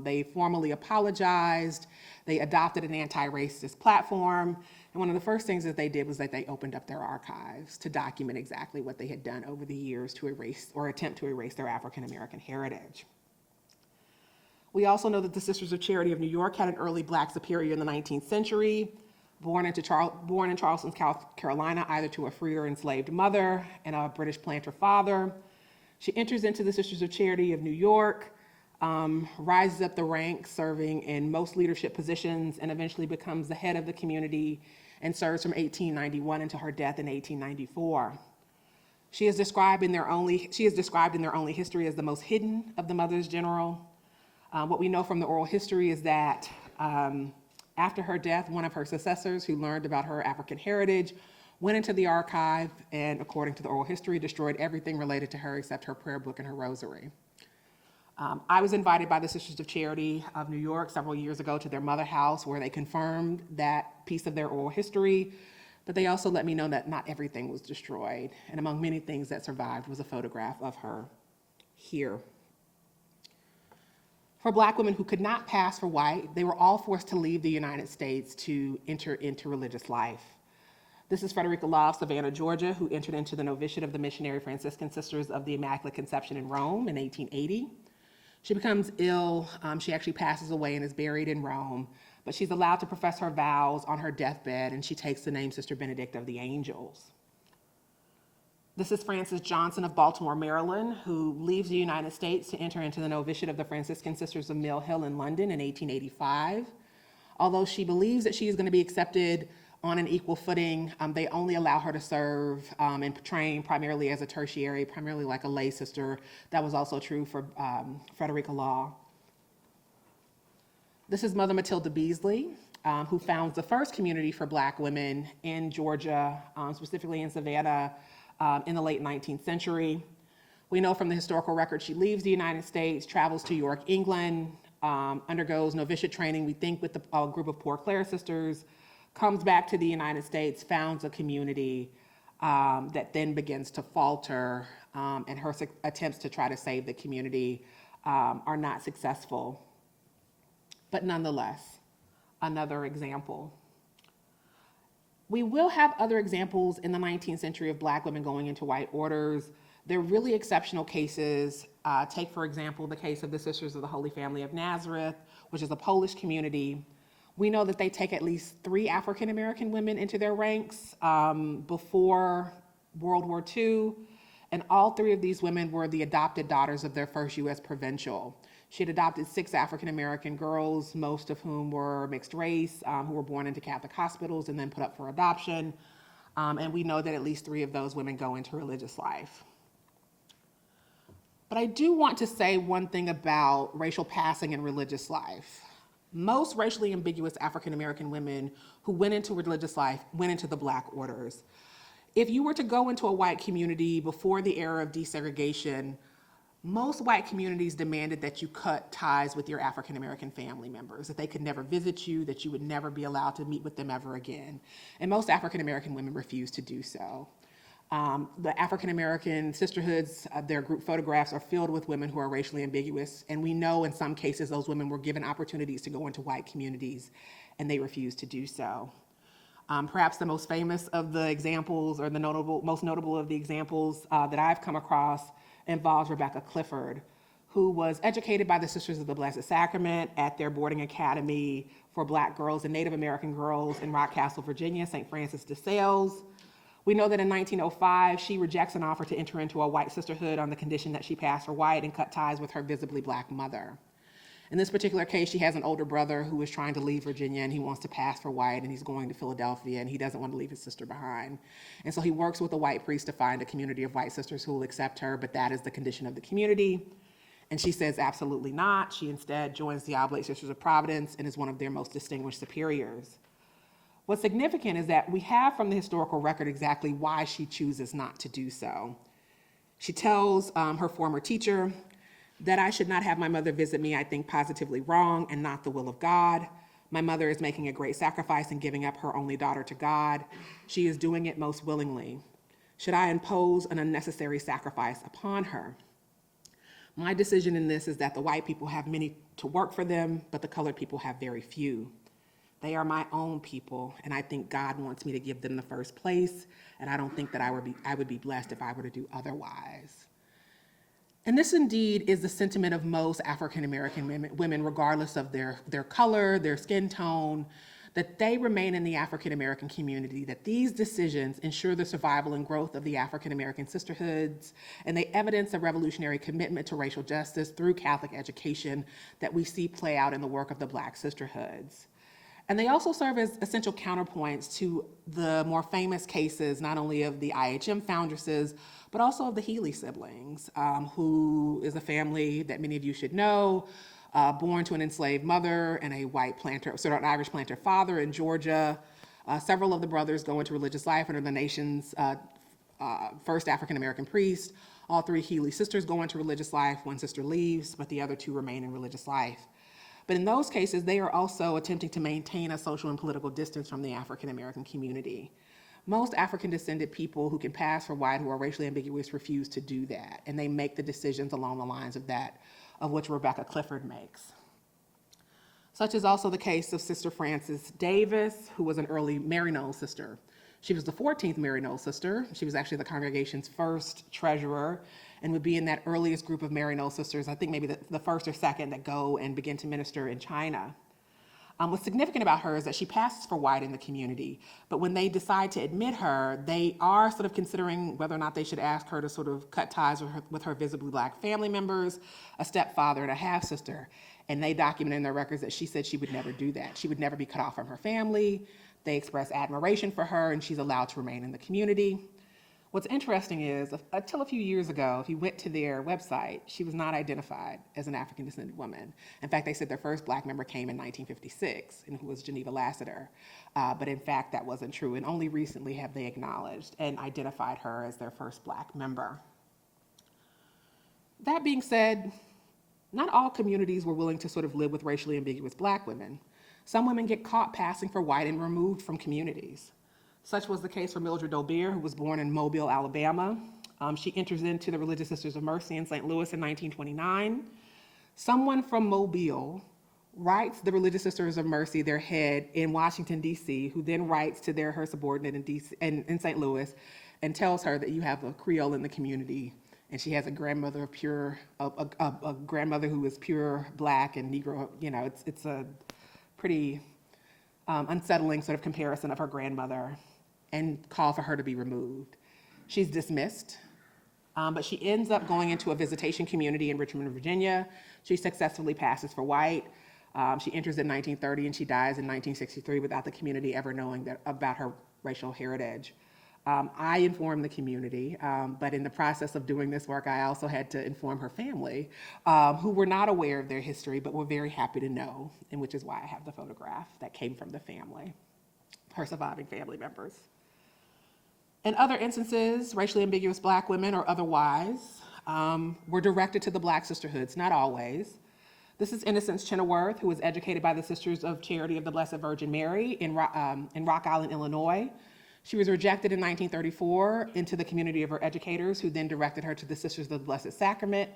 They formally apologized. They adopted an anti-racist platform. And one of the first things that they did was that they opened up their archives to document exactly what they had done over the years to erase or attempt to erase their African American heritage. We also know that the Sisters of Charity of New York had an early Black superior in the 19th century, born in Charleston, South Carolina, either to a free or enslaved mother and a British planter father. She enters into the Sisters of Charity of New York, rises up the ranks, serving in most leadership positions, and eventually becomes the head of the community and serves from 1891 until her death in 1894. She is described in their only history as the most hidden of the Mothers General. What we know from the oral history is that after her death, one of her successors who learned about her African heritage went into the archive and, according to the oral history, destroyed everything related to her except her prayer book and her rosary. I was invited by the Sisters of Charity of New York several years ago to their mother house where they confirmed that piece of their oral history, but they also let me know that not everything was destroyed, and among many things that survived was a photograph of her here. For Black women who could not pass for white, they were all forced to leave the United States to enter into religious life. This is Frederica Law of Savannah, Georgia, who entered into the novitiate of the Missionary Franciscan Sisters of the Immaculate Conception in Rome in 1880. She becomes ill. She actually passes away and is buried in Rome, but she's allowed to profess her vows on her deathbed, and she takes the name Sister Benedict of the Angels. This is Frances Johnson of Baltimore, Maryland, who leaves the United States to enter into the novitiate of the Franciscan Sisters of Mill Hill in London in 1885. Although she believes that she is going to be accepted on an equal footing, they only allow her to serve and train primarily as a tertiary, primarily like a lay sister. That was also true for Frederica Law. This is Mother Matilda Beasley, who founds the first community for Black women in Georgia, specifically in Savannah, in the late 19th century. We know from the historical record she leaves the United States, travels to York, England, undergoes novitiate training, we think with a group of Poor Clare sisters, comes back to the United States, founds a community that then begins to falter, and her attempts to try to save the community are not successful. But nonetheless, another example. We will have other examples in the 19th century of Black women going into white orders. They're really exceptional cases. Take, for example, the case of the Sisters of the Holy Family of Nazareth, which is a Polish community. We know that they take at least 3 African-American women into their ranks before World War II, and all 3 of these women were the adopted daughters of their first U.S. provincial. She had adopted 6 African-American girls, most of whom were mixed race, who were born into Catholic hospitals and then put up for adoption. And we know that at least 3 of those women go into religious life. But I do want to say one thing about racial passing in religious life. Most racially ambiguous African-American women who went into religious life went into the Black orders. If you were to go into a white community before the era of desegregation, most white communities demanded that you cut ties with your African-American family members, that they could never visit you, that you would never be allowed to meet with them ever again. And most African-American women refused to do so. The African-American sisterhoods, their group photographs are filled with women who are racially ambiguous, and we know in some cases those women were given opportunities to go into white communities, and they refused to do so. Perhaps the most famous of the examples, or the most notable of the examples that I've come across, involves Rebecca Clifford, who was educated by the Sisters of the Blessed Sacrament at their boarding academy for Black girls and Native American girls in Rockcastle, Virginia, St. Francis de Sales. We know that in 1905, she rejects an offer to enter into a white sisterhood on the condition that she pass for white and cut ties with her visibly Black mother. In this particular case, she has an older brother who is trying to leave Virginia, and he wants to pass for white, and he's going to Philadelphia, and he doesn't want to leave his sister behind. And so he works with a white priest to find a community of white sisters who will accept her, but that is the condition of the community. And she says absolutely not. She instead joins the Oblate Sisters of Providence and is one of their most distinguished superiors. What's significant is that we have from the historical record exactly why she chooses not to do so. She tells her former teacher, that I should not have my mother visit me, I think positively wrong and not the will of God. My mother is making a great sacrifice in giving up her only daughter to God. She is doing it most willingly. Should I impose an unnecessary sacrifice upon her? My decision in this is that the white people have many to work for them, but the colored people have very few. They are my own people, and I think God wants me to give them the first place, and I don't think that I would be blessed if I were to do otherwise. And this indeed is the sentiment of most African-American women, regardless of their color, their skin tone, that they remain in the African-American community, that these decisions ensure the survival and growth of the African-American sisterhoods, and they evidence a revolutionary commitment to racial justice through Catholic education that we see play out in the work of the Black sisterhoods. And they also serve as essential counterpoints to the more famous cases, not only of the IHM foundresses, but also of the Healy siblings, who is a family that many of you should know, born to an enslaved mother and a white planter, sort of an Irish planter father in Georgia. Several of the brothers go into religious life under the nation's first African-American priest. All 3 Healy sisters go into religious life. One sister leaves, but the other 2 remain in religious life. But in those cases, they are also attempting to maintain a social and political distance from the African-American community. Most African-descended people who can pass for white who are racially ambiguous refuse to do that, and they make the decisions along the lines of that, of which Rebecca Clifford makes. Such is also the case of Sister Frances Davis, who was an early Mary Knowles sister. She was the 14th Mary Knowles sister. She was actually the congregation's first treasurer and would be in that earliest group of Mary Knowles sisters, I think maybe the first or second, that go and begin to minister in China. What's significant about her is that she passes for white in the community, but when they decide to admit her, they are sort of considering whether or not they should ask her to sort of cut ties with her visibly black family members, a stepfather, and a half-sister. And they document in their records that she said she would never do that. She would never be cut off from her family. They express admiration for her, and she's allowed to remain in the community. What's interesting is, until a few years ago, if you went to their website, she was not identified as an African-descended woman. In fact, they said their first black member came in 1956, and who was Geneva Lassiter. But in fact, that wasn't true, and only recently have they acknowledged and identified her as their first black member. That being said, not all communities were willing to sort of live with racially ambiguous black women. Some women get caught passing for white and removed from communities. Such was the case for Mildred Dobier, who was born in Mobile, Alabama. She enters into the Religious Sisters of Mercy in St. Louis in 1929. Someone from Mobile writes the Religious Sisters of Mercy their head in Washington, D.C., who then writes to her subordinate in St. Louis and tells her that you have a Creole in the community, and she has a grandmother a grandmother who is pure black and Negro. You know, it's a pretty unsettling sort of comparison of her grandmother, and call for her to be removed. She's dismissed, but she ends up going into a visitation community in Richmond, Virginia. She successfully passes for white. She enters in 1930 and she dies in 1963 without the community ever knowing about her racial heritage. I informed the community, but in the process of doing this work, I also had to inform her family, who were not aware of their history, but were very happy to know, and which is why I have the photograph that came from the family, her surviving family members. In other instances, racially ambiguous black women or otherwise were directed to the black sisterhoods, not always. This is Innocence Chenoweth, who was educated by the Sisters of Charity of the Blessed Virgin Mary in Rock Island, Illinois. She was rejected in 1934 into the community of her educators, who then directed her to the Sisters of the Blessed Sacrament,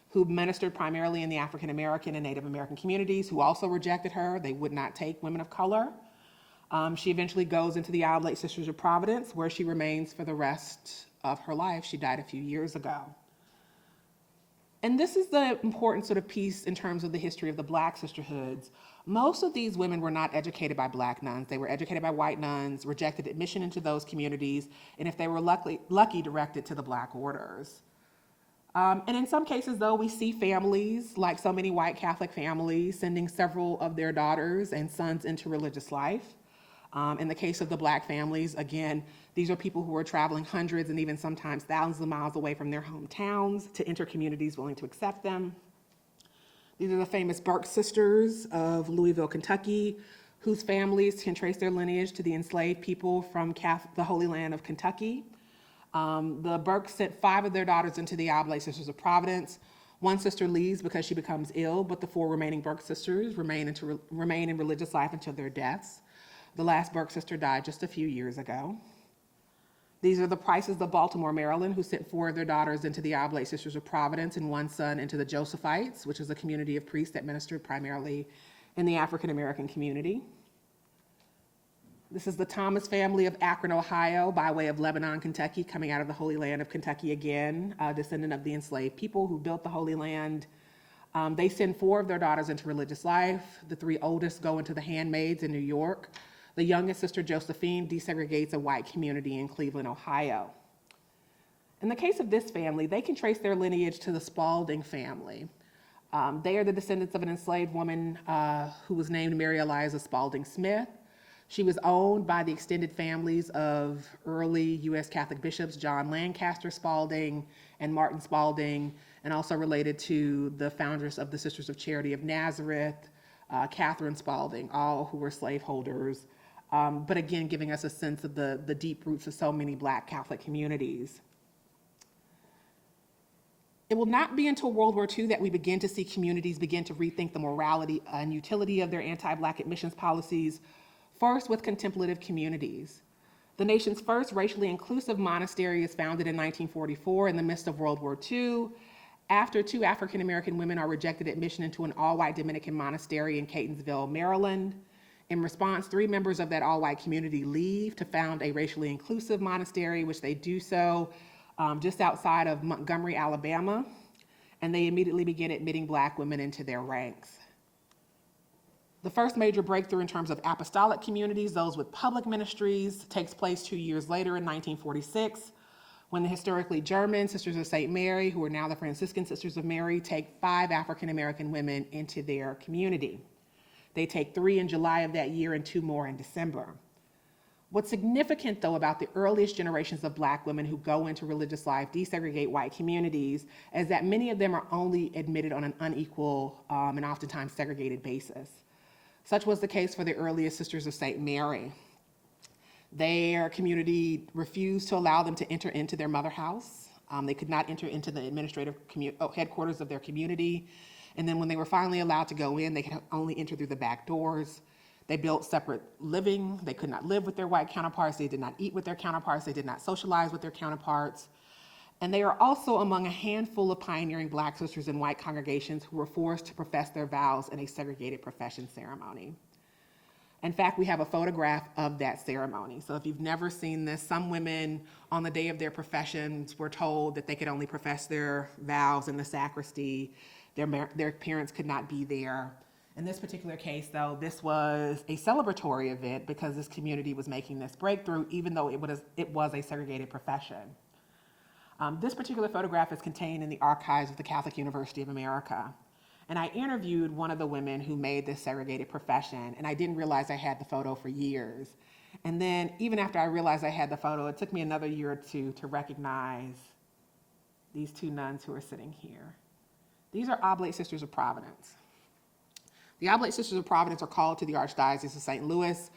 who ministered primarily in the African American and Native American communities, who also rejected her. They would not take women of color. She eventually goes into the Oblate Sisters of Providence, where she remains for the rest of her life. She died a few years ago. And this is the important sort of piece in terms of the history of the black sisterhoods. Most of these women were not educated by black nuns. They were educated by white nuns, rejected admission into those communities, and if they were lucky, directed to the black orders. And in some cases, though, we see families, like so many white Catholic families, sending several of their daughters and sons into religious life. In the case of the black families, again, these are people who are traveling hundreds and even sometimes thousands of miles away from their hometowns to enter communities willing to accept them. These are the famous Burke sisters of Louisville, Kentucky, whose families can trace their lineage to the enslaved people from the Holy Land of Kentucky. The Burkes sent 5 of their daughters into the Oblate Sisters of Providence. One sister leaves because she becomes ill, but the 4 remaining Burke sisters remain in religious life until their deaths. The last Burke sister died just a few years ago. These are the Prices of Baltimore, Maryland, who sent 4 of their daughters into the Oblate Sisters of Providence and 1 son into the Josephites, which is a community of priests that ministered primarily in the African American community. This is the Thomas family of Akron, Ohio, by way of Lebanon, Kentucky, coming out of the Holy Land of Kentucky again, a descendant of the enslaved people who built the Holy Land. They send 4 of their daughters into religious life. The 3 oldest go into the Handmaids in New York. The youngest sister, Josephine, desegregates a white community in Cleveland, Ohio. In the case of this family, they can trace their lineage to the Spalding family. They are the descendants of an enslaved woman who was named Mary Eliza Spalding Smith. She was owned by the extended families of early U.S. Catholic bishops John Lancaster Spalding and Martin Spalding, and also related to the foundress of the Sisters of Charity of Nazareth, Catherine Spalding, all who were slaveholders. But again, giving us a sense of the deep roots of so many Black Catholic communities. It will not be until World War II that we begin to see communities begin to rethink the morality and utility of their anti-Black admissions policies, first with contemplative communities. The nation's first racially inclusive monastery is founded in 1944 in the midst of World War II, after 2 African-American women are rejected admission into an all-white Dominican monastery in Catonsville, Maryland. In response, 3 members of that all-white community leave to found a racially inclusive monastery, which they do so just outside of Montgomery, Alabama, and they immediately begin admitting Black women into their ranks. The first major breakthrough in terms of apostolic communities, those with public ministries, takes place 2 years later in 1946, when the historically German Sisters of St. Mary, who are now the Franciscan Sisters of Mary, take 5 African-American women into their community. They take 3 in July of that year and 2 more in December. What's significant, though, about the earliest generations of Black women who go into religious life, desegregate white communities, is that many of them are only admitted on an unequal and oftentimes segregated basis. Such was the case for the earliest Sisters of St. Mary. Their community refused to allow them to enter into their mother house. They could not enter into the administrative headquarters of their community. And then when they were finally allowed to go in, they could only enter through the back doors. They built separate living. They could not live with their white counterparts. They did not eat with their counterparts. They did not socialize with their counterparts. And they are also among a handful of pioneering Black sisters in white congregations who were forced to profess their vows in a segregated profession ceremony. In fact, we have a photograph of that ceremony. So if you've never seen this, some women on the day of their professions were told that they could only profess their vows in the sacristy. Their parents could not be there. In this particular case, though, this was a celebratory event because this community was making this breakthrough, even though it was a segregated profession. This particular photograph is contained in the archives of the Catholic University of America. And I interviewed one of the women who made this segregated profession, and I didn't realize I had the photo for years. And then even after I realized I had the photo, it took me another year or 2 to recognize these 2 nuns who are sitting here. These are Oblate Sisters of Providence. The Oblate Sisters of Providence are called to the Archdiocese of St. Louis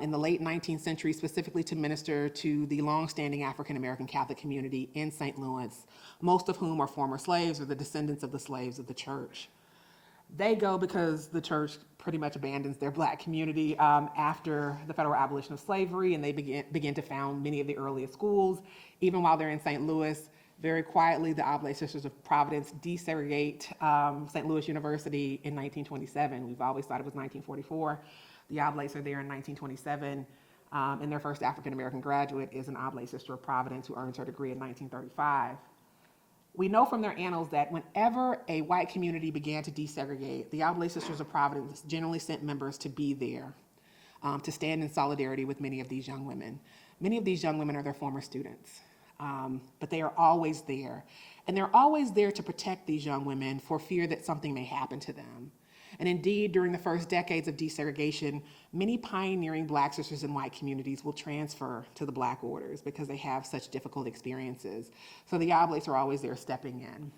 in the late 19th century, specifically to minister to the longstanding African-American Catholic community in St. Louis, most of whom are former slaves or the descendants of the slaves of the church. They go because the church pretty much abandons their Black community after the federal abolition of slavery, and they begin to found many of the earliest schools. Even while they're in St. Louis, very quietly, the Oblate Sisters of Providence desegregate St. Louis University in 1927. We've always thought it was 1944. The Oblates are there in 1927, and their first African-American graduate is an Oblate Sister of Providence who earns her degree in 1935. We know from their annals that whenever a white community began to desegregate, the Oblate Sisters of Providence generally sent members to be there, to stand in solidarity with many of these young women. Many of these young women are their former students, but they are always there. And they're always there to protect these young women for fear that something may happen to them. And indeed, during the first decades of desegregation, many pioneering Black sisters in white communities will transfer to the Black orders because they have such difficult experiences. So the Oblates are always there stepping in.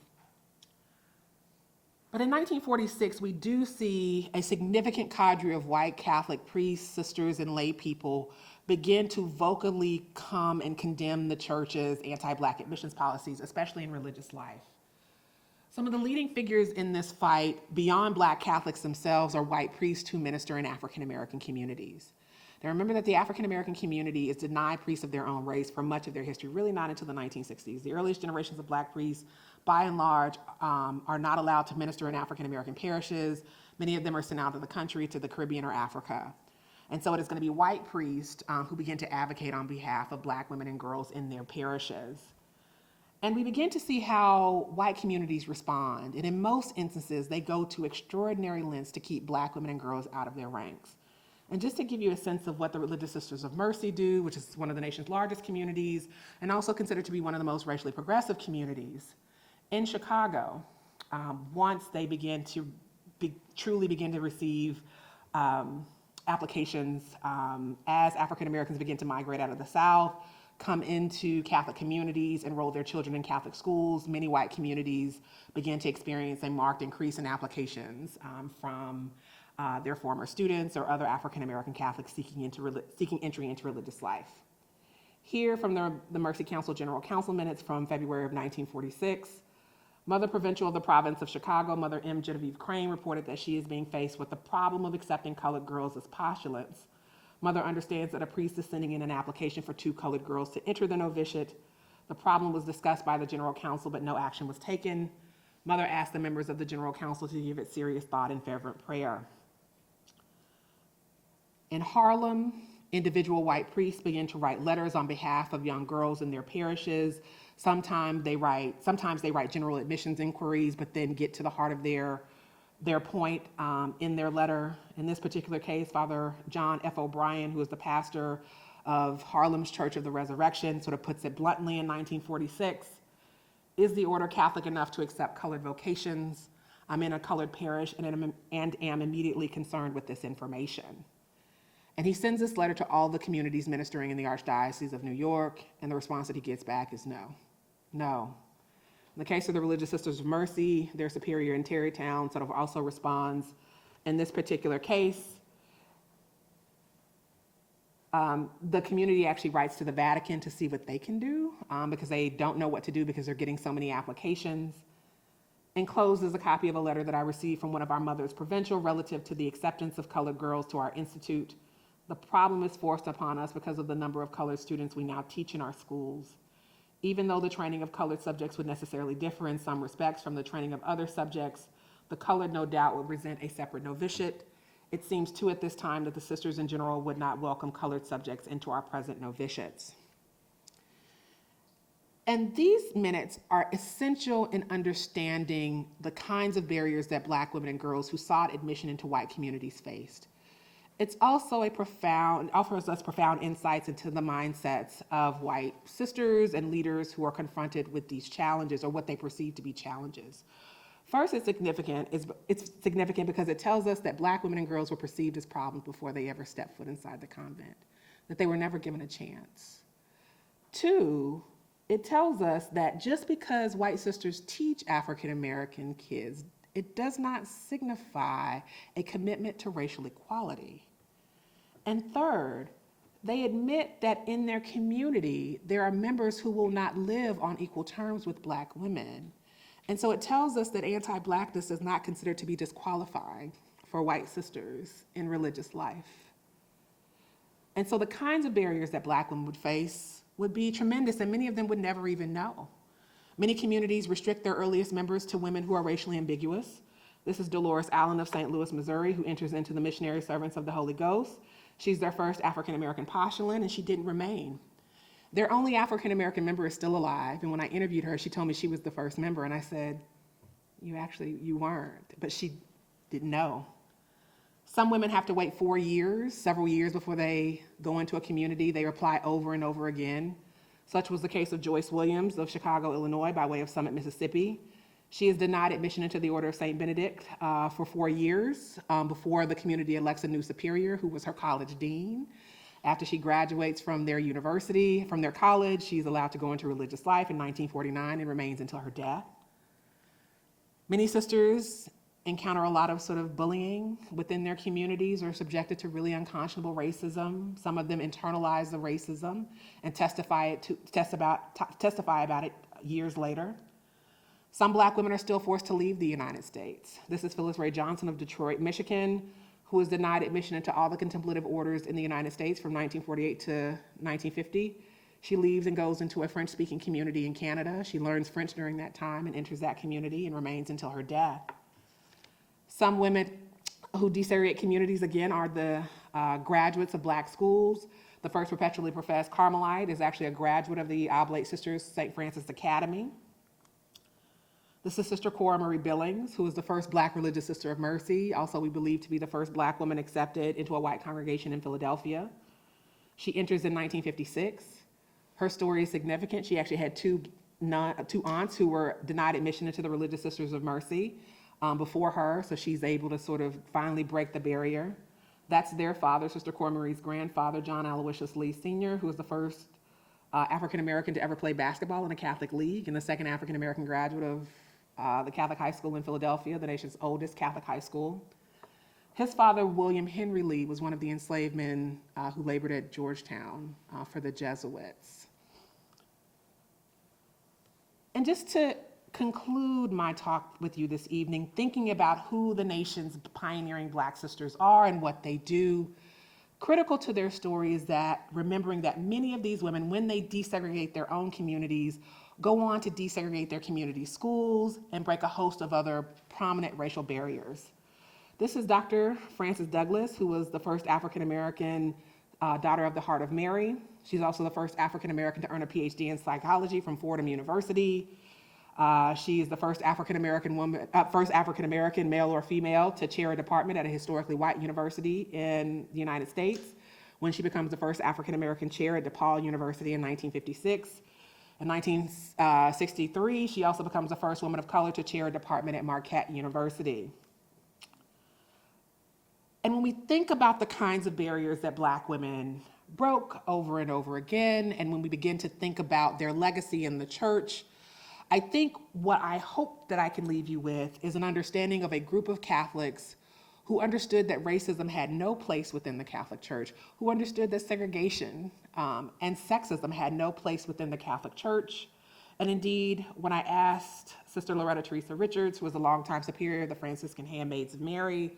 But in 1946, we do see a significant cadre of white Catholic priests, sisters, and lay people begin to vocally come and condemn the church's anti-Black admissions policies, especially in religious life. Some of the leading figures in this fight, beyond Black Catholics themselves, are white priests who minister in African-American communities. Now remember that the African-American community is denied priests of their own race for much of their history, really not until the 1960s. The earliest generations of Black priests, by and large, are not allowed to minister in African-American parishes. Many of them are sent out of the country to the Caribbean or Africa. And so it is going to be white priests who begin to advocate on behalf of Black women and girls in their parishes. And we begin to see how white communities respond. And in most instances, they go to extraordinary lengths to keep Black women and girls out of their ranks. And just to give you a sense of what the Religious Sisters of Mercy do, which is one of the nation's largest communities, and also considered to be one of the most racially progressive communities, in Chicago, once they begin to truly begin to receive applications as African Americans begin to migrate out of the South, come into Catholic communities, enroll their children in Catholic schools, many white communities begin to experience a marked increase in applications from their former students or other African American Catholics seeking entry into religious life. Here from the Mercy Council General Council minutes from February of 1946, Mother Provincial of the Province of Chicago, Mother M. Genevieve Crane, reported that she is being faced with the problem of accepting colored girls as postulants Mother understands that a priest is sending in an application for 2 colored girls to enter the novitiate. The problem was discussed by the General Council, but no action was taken. Mother asked the members of the General Council to give it serious thought and fervent prayer. In Harlem, individual white priests begin to write letters on behalf of young girls in their parishes. Sometimes they write general admissions inquiries, but then get to the heart of their point in their letter. In this particular case, Father John F. O'Brien, who is the pastor of Harlem's Church of the Resurrection, sort of puts it bluntly in 1946, is the order Catholic enough to accept colored vocations? I'm in a colored parish and am immediately concerned with this information. And he sends this letter to all the communities ministering in the Archdiocese of New York, and the response that he gets back is no, no. In the case of the Religious Sisters of Mercy, their superior in Tarrytown sort of also responds. In this particular case, the community actually writes to the Vatican to see what they can do because they don't know what to do because they're getting so many applications. Enclosed is a copy of a letter that I received from one of our mothers provincial relative to the acceptance of colored girls to our institute. The problem is forced upon us because of the number of colored students we now teach in our schools. Even though the training of colored subjects would necessarily differ in some respects from the training of other subjects, the colored no doubt would present a separate novitiate. It seems too at this time that the sisters in general would not welcome colored subjects into our present novitiates. And these minutes are essential in understanding the kinds of barriers that Black women and girls who sought admission into white communities faced. It's also offers us profound insights into the mindsets of white sisters and leaders who are confronted with these challenges or what they perceive to be challenges. First, it's significant because it tells us that Black women and girls were perceived as problems before they ever stepped foot inside the convent, that they were never given a chance. 2, it tells us that just because white sisters teach African American kids, it does not signify a commitment to racial equality. And 3rd, they admit that in their community, there are members who will not live on equal terms with Black women. And so it tells us that anti-Blackness is not considered to be disqualifying for white sisters in religious life. And so the kinds of barriers that Black women would face would be tremendous, and many of them would never even know. Many communities restrict their earliest members to women who are racially ambiguous. This is Dolores Allen of St. Louis, Missouri, who enters into the Missionary Servants of the Holy Ghost. She's their first African-American postulant, and she didn't remain. Their only African-American member is still alive, and when I interviewed her, she told me she was the first member, and I said, you weren't, but she didn't know. Some women have to wait 4 years, several years before they go into a community. They apply over and over again. Such was the case of Joyce Williams of Chicago, Illinois, by way of Summit, Mississippi. She is denied admission into the Order of St. Benedict for 4 years before the community elects a new superior who was her college dean. After she graduates from their college, she's allowed to go into religious life in 1949 and remains until her death. Many sisters encounter a lot of sort of bullying within their communities or subjected to really unconscionable racism. Some of them internalize the racism and testify about it years later. Some Black women are still forced to leave the United States. This is Phyllis Ray Johnson of Detroit, Michigan, who was denied admission into all the contemplative orders in the United States from 1948 to 1950. She leaves and goes into a French-speaking community in Canada. She learns French during that time and enters that community and remains until her death. Some women who desegregate communities, again, are the graduates of Black schools. The first perpetually professed Carmelite is actually a graduate of the Oblate Sisters St. Francis Academy. This is Sister Cora Marie Billings, who is the first Black religious sister of mercy, also we believe to be the first Black woman accepted into a white congregation in Philadelphia. She enters in 1956. Her story is significant. She actually had two aunts who were denied admission into the Religious Sisters of Mercy before her, so she's able to sort of finally break the barrier. That's their father, Sister Cora Marie's grandfather, John Aloysius Lee Sr., who was the first African-American to ever play basketball in a Catholic league and the second African-American graduate of the Catholic High School in Philadelphia, the nation's oldest Catholic high school. His father, William Henry Lee, was one of the enslaved men who labored at Georgetown for the Jesuits. And just to conclude my talk with you this evening, thinking about who the nation's pioneering Black sisters are and what they do, Critical to their story is that remembering that many of these women, when they desegregate their own communities, go on to desegregate their community schools and break a host of other prominent racial barriers. This is Dr. Frances Douglass, who was the first African-American daughter of the Heart of Mary. She's also the first African-American to earn a PhD in psychology from Fordham University. She is the first African-American male or female to chair a department at a historically white university in the United States, when she becomes the first African-American chair at DePaul University in 1956. In 1963, she also becomes the first woman of color to chair a department at Marquette University. And when we think about the kinds of barriers that Black women broke over and over again, and when we begin to think about their legacy in the church, I think what I hope that I can leave you with is an understanding of a group of Catholics who understood that racism had no place within the Catholic Church, who understood that segregation and sexism had no place within the Catholic Church. And indeed, when I asked Sister Loretta Teresa Richards, who was a longtime superior of the Franciscan Handmaids of Mary,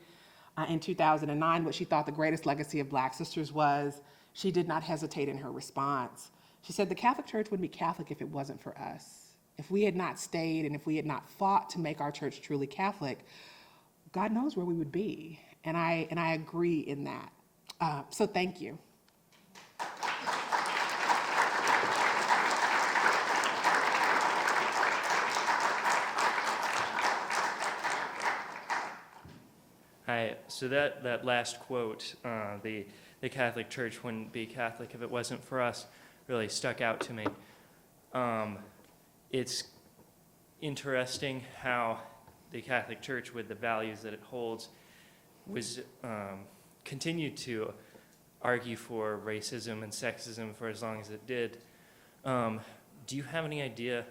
in 2009, what she thought the greatest legacy of Black sisters was, she did not hesitate in her response. She said, the Catholic Church wouldn't be Catholic if it wasn't for us. If we had not stayed and if we had not fought to make our church truly Catholic, God knows where we would be. And I agree in that. So thank you. Hi. So that last quote, the Catholic Church wouldn't be Catholic if it wasn't for us, really stuck out to me. It's interesting how the Catholic Church, with the values that it holds, was continued to argue for racism and sexism for as long as it did. Do you have any idea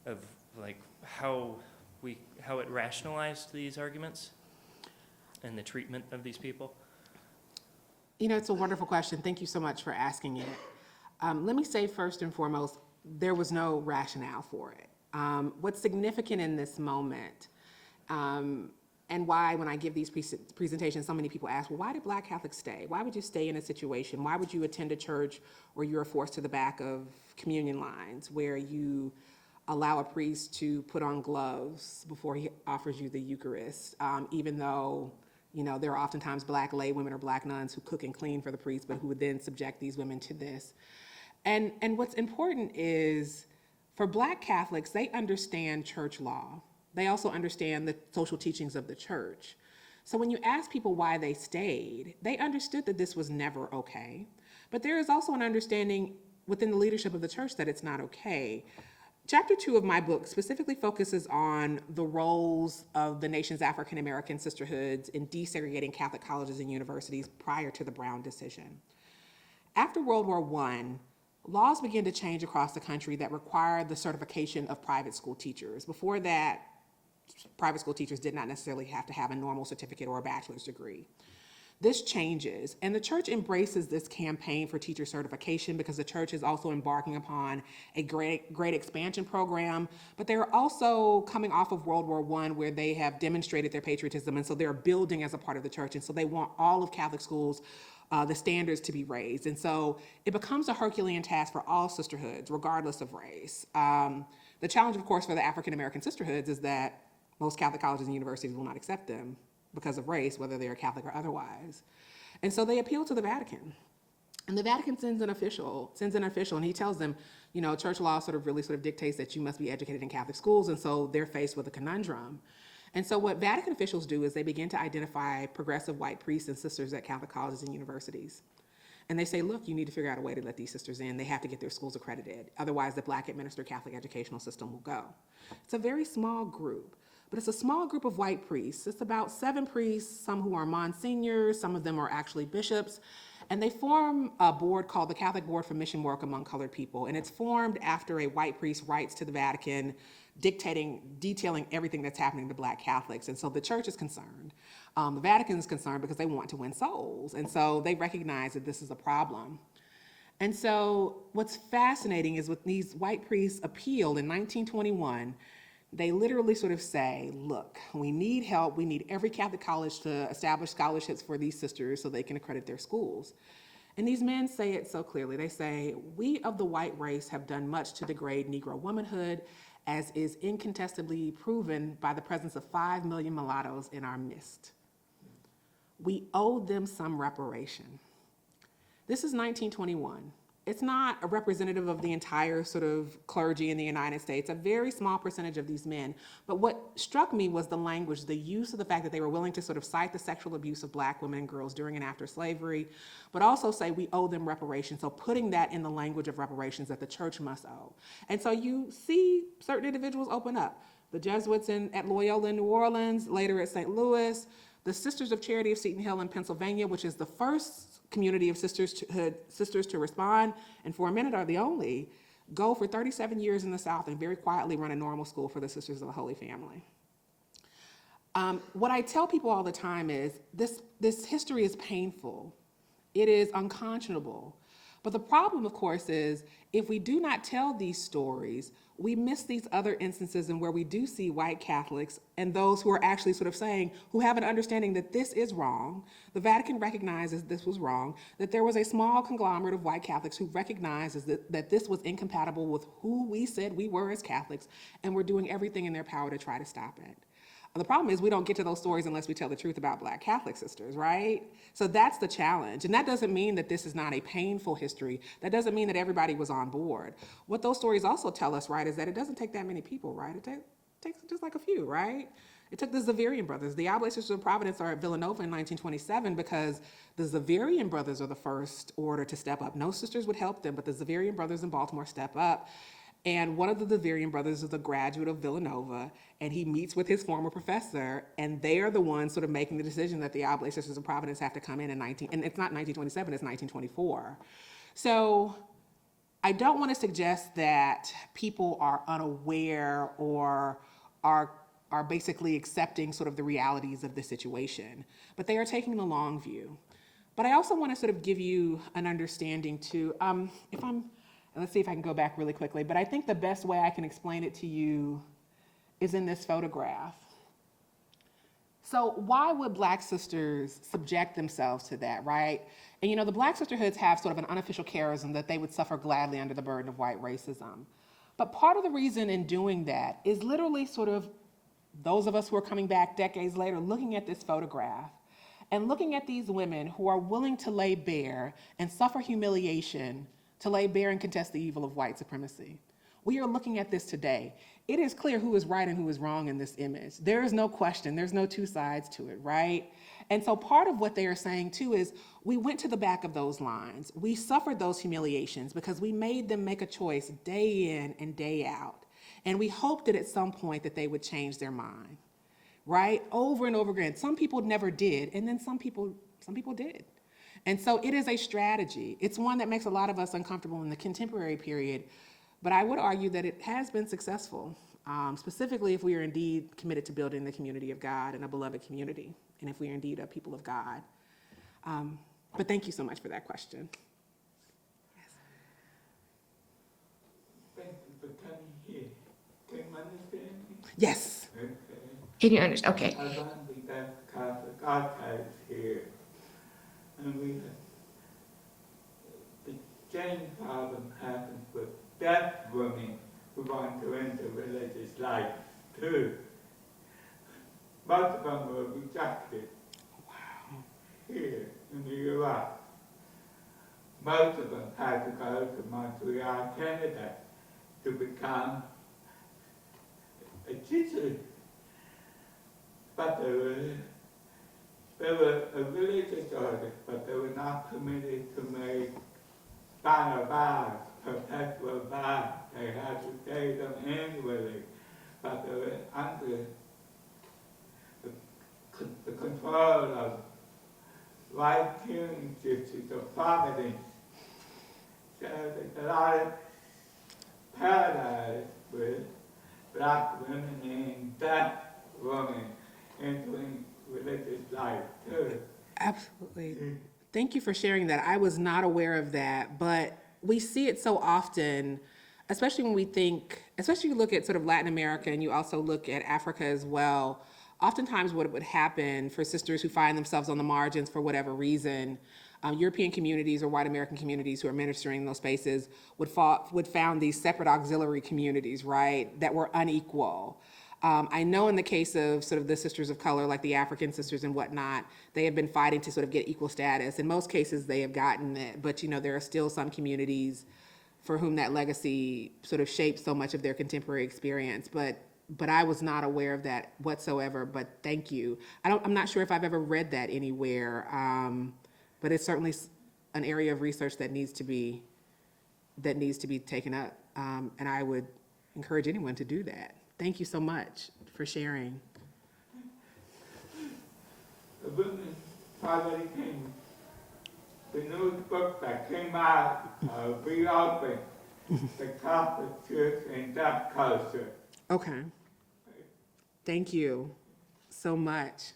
of how it rationalized these arguments and the treatment of these people? You know, it's a wonderful question. Thank you so much for asking it. Let me say first and foremost, there was no rationale for it. What's significant in this moment, and why when I give these presentations, so many people ask, well, why did Black Catholics stay? Why would you stay in a situation? Why would you attend a church where you're forced to the back of communion lines, where you allow a priest to put on gloves before he offers you the Eucharist, even though there are oftentimes Black lay women or Black nuns who cook and clean for the priest, but who would then subject these women to this. And what's important is, for Black Catholics, they understand church law. They also understand the social teachings of the church. So when you ask people why they stayed, they understood that this was never okay. But there is also an understanding within the leadership of the church that it's not okay. Chapter 2 of my book specifically focuses on the roles of the nation's African American sisterhoods in desegregating Catholic colleges and universities prior to the Brown decision. After World War I, laws began to change across the country that required the certification of private school teachers. Before that, private school teachers did not necessarily have to have a normal certificate or a bachelor's degree. This changes, and the church embraces this campaign for teacher certification because the church is also embarking upon a great expansion program, but they're also coming off of World War I, where they have demonstrated their patriotism, and so they're building as a part of the church, and so they want all of Catholic schools, the standards to be raised. And so it becomes a Herculean task for all sisterhoods, regardless of race. The challenge, of course, for the African American sisterhoods is that most Catholic colleges and universities will not accept them because of race, whether they're Catholic or otherwise. And so they appeal to the Vatican. And the Vatican sends an official, and he tells them, church law really dictates that you must be educated in Catholic schools, and so they're faced with a conundrum. And so what Vatican officials do is they begin to identify progressive white priests and sisters at Catholic colleges and universities. And they say, look, you need to figure out a way to let these sisters in. They have to get their schools accredited. Otherwise, the Black administered Catholic educational system will go. It's a very small group, but it's a small group of white priests. It's about 7 priests, some who are monsignors, some of them are actually bishops. And they form a board called the Catholic Board for Mission Work Among Colored People. And it's formed after a white priest writes to the Vatican detailing everything that's happening to Black Catholics. And so the church is concerned. The Vatican is concerned because they want to win souls. And so they recognize that this is a problem. And so what's fascinating is when these white priests appealed in 1921 they literally sort of say, look, we need help. We need every Catholic college to establish scholarships for these sisters so they can accredit their schools. And these men say it so clearly. They say, we of the white race have done much to degrade Negro womanhood, as is incontestably proven by the presence of 5 million mulattoes in our midst. We owe them some reparation. This is 1921. It's not a representative of the entire sort of clergy in the United States, a very small percentage of these men. But what struck me was the language, the use of the fact that they were willing to sort of cite the sexual abuse of Black women and girls during and after slavery, but also say we owe them reparations. So putting that in the language of reparations that the church must owe. And so you see certain individuals open up. The Jesuits at Loyola in New Orleans, later at St. Louis, the Sisters of Charity of Seton Hill in Pennsylvania, which is the first community of sisters to respond, and for a minute are the only, go for 37 years in the South and very quietly run a normal school for the Sisters of the Holy Family. What I tell people all the time is this history is painful. It is unconscionable. But the problem, of course, is if we do not tell these stories, we miss these other instances in where we do see white Catholics and those who are actually sort of saying, who have an understanding that this is wrong. The Vatican recognizes this was wrong, that there was a small conglomerate of white Catholics who recognizes that this was incompatible with who we said we were as Catholics, and were doing everything in their power to try to stop it. The problem is we don't get to those stories unless we tell the truth about Black Catholic sisters, right? So that's the challenge. And that doesn't mean that this is not a painful history. That doesn't mean that everybody was on board. What those stories also tell us, right, is that it doesn't take that many people, right? It takes just like a few, right? It took the Xaverian brothers. The Oblate Sisters of Providence are at Villanova in 1927 because the Xaverian brothers are the first order to step up. No sisters would help them, but the Xaverian brothers in Baltimore step up. And one of the Xaverian brothers is a graduate of Villanova, and he meets with his former professor, and they are the ones sort of making the decision that the Oblate Sisters of Providence have to come in and it's not 1927, it's 1924. So I don't want to suggest that people are unaware or are basically accepting sort of the realities of the situation, but they are taking the long view. But I also want to sort of give you an understanding too, let's see if I can go back really quickly, but I think the best way I can explain it to you is in this photograph. So why would Black sisters subject themselves to that, right? And the Black sisterhoods have sort of an unofficial charism that they would suffer gladly under the burden of white racism. But part of the reason in doing that is literally sort of those of us who are coming back decades later looking at this photograph and looking at these women who are willing to lay bare and suffer humiliation to lay bare and contest the evil of white supremacy. We are looking at this today. It is clear who is right and who is wrong in this image. There is no question, there's no two sides to it, right? And so part of what they are saying too is we went to the back of those lines. We suffered those humiliations because we made them make a choice day in and day out. And we hoped that at some point that they would change their mind, right? Over and over again. Some people never did, and then some people did. And so it is a strategy. It's one that makes a lot of us uncomfortable in the contemporary period, but I would argue that it has been successful, specifically if we are indeed committed to building the community of God and a beloved community, and if we are indeed a people of God. But thank you so much for that question. Yes. Thank you for coming here. Can you understand me? Yes. Okay. Can you understand? Okay. I run the Catholic archives here. And the same problem happens with deaf women who want to enter religious life too. Most of them were rejected here in the U.S. Most of them had to go to Montreal, Canada to become a teacher. But they were a religious order, but they were not permitted to make final vows, perpetual vows. They had to say them annually, but they were under the control of white healing sisters of Providence. So there's a lot of parallels with Black women and deaf women entering religious life too. Absolutely. Thank you for sharing that. I was not aware of that, but we see it so often especially when we think, especially you look at sort of Latin America and you also look at Africa as well, oftentimes what would happen for sisters who find themselves on the margins for whatever reason, European communities or white American communities who are ministering in those spaces would found these separate auxiliary communities, right, that were unequal. I know in the case of sort of the sisters of color, like the African sisters and whatnot, they have been fighting to sort of get equal status. In most cases, they have gotten it, but there are still some communities for whom that legacy sort of shapes so much of their contemporary experience. But I was not aware of that whatsoever, but thank you. I'm not sure if I've ever read that anywhere, but it's certainly an area of research that needs to be taken up, and I would encourage anyone to do that. Thank you so much for sharing. The women's Father King, the new book that came out, reopened the Catholic Church and that culture. Okay. Thank you so much.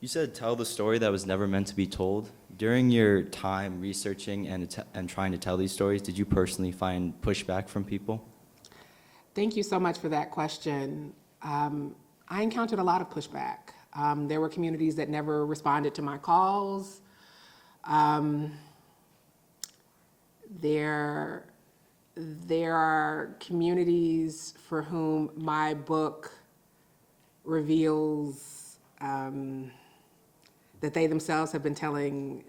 You said tell the story that was never meant to be told. During your time researching and trying to tell these stories, did you personally find pushback from people? Thank you so much for that question. I encountered a lot of pushback. There were communities that never responded to my calls. There are communities for whom my book reveals that they themselves have been telling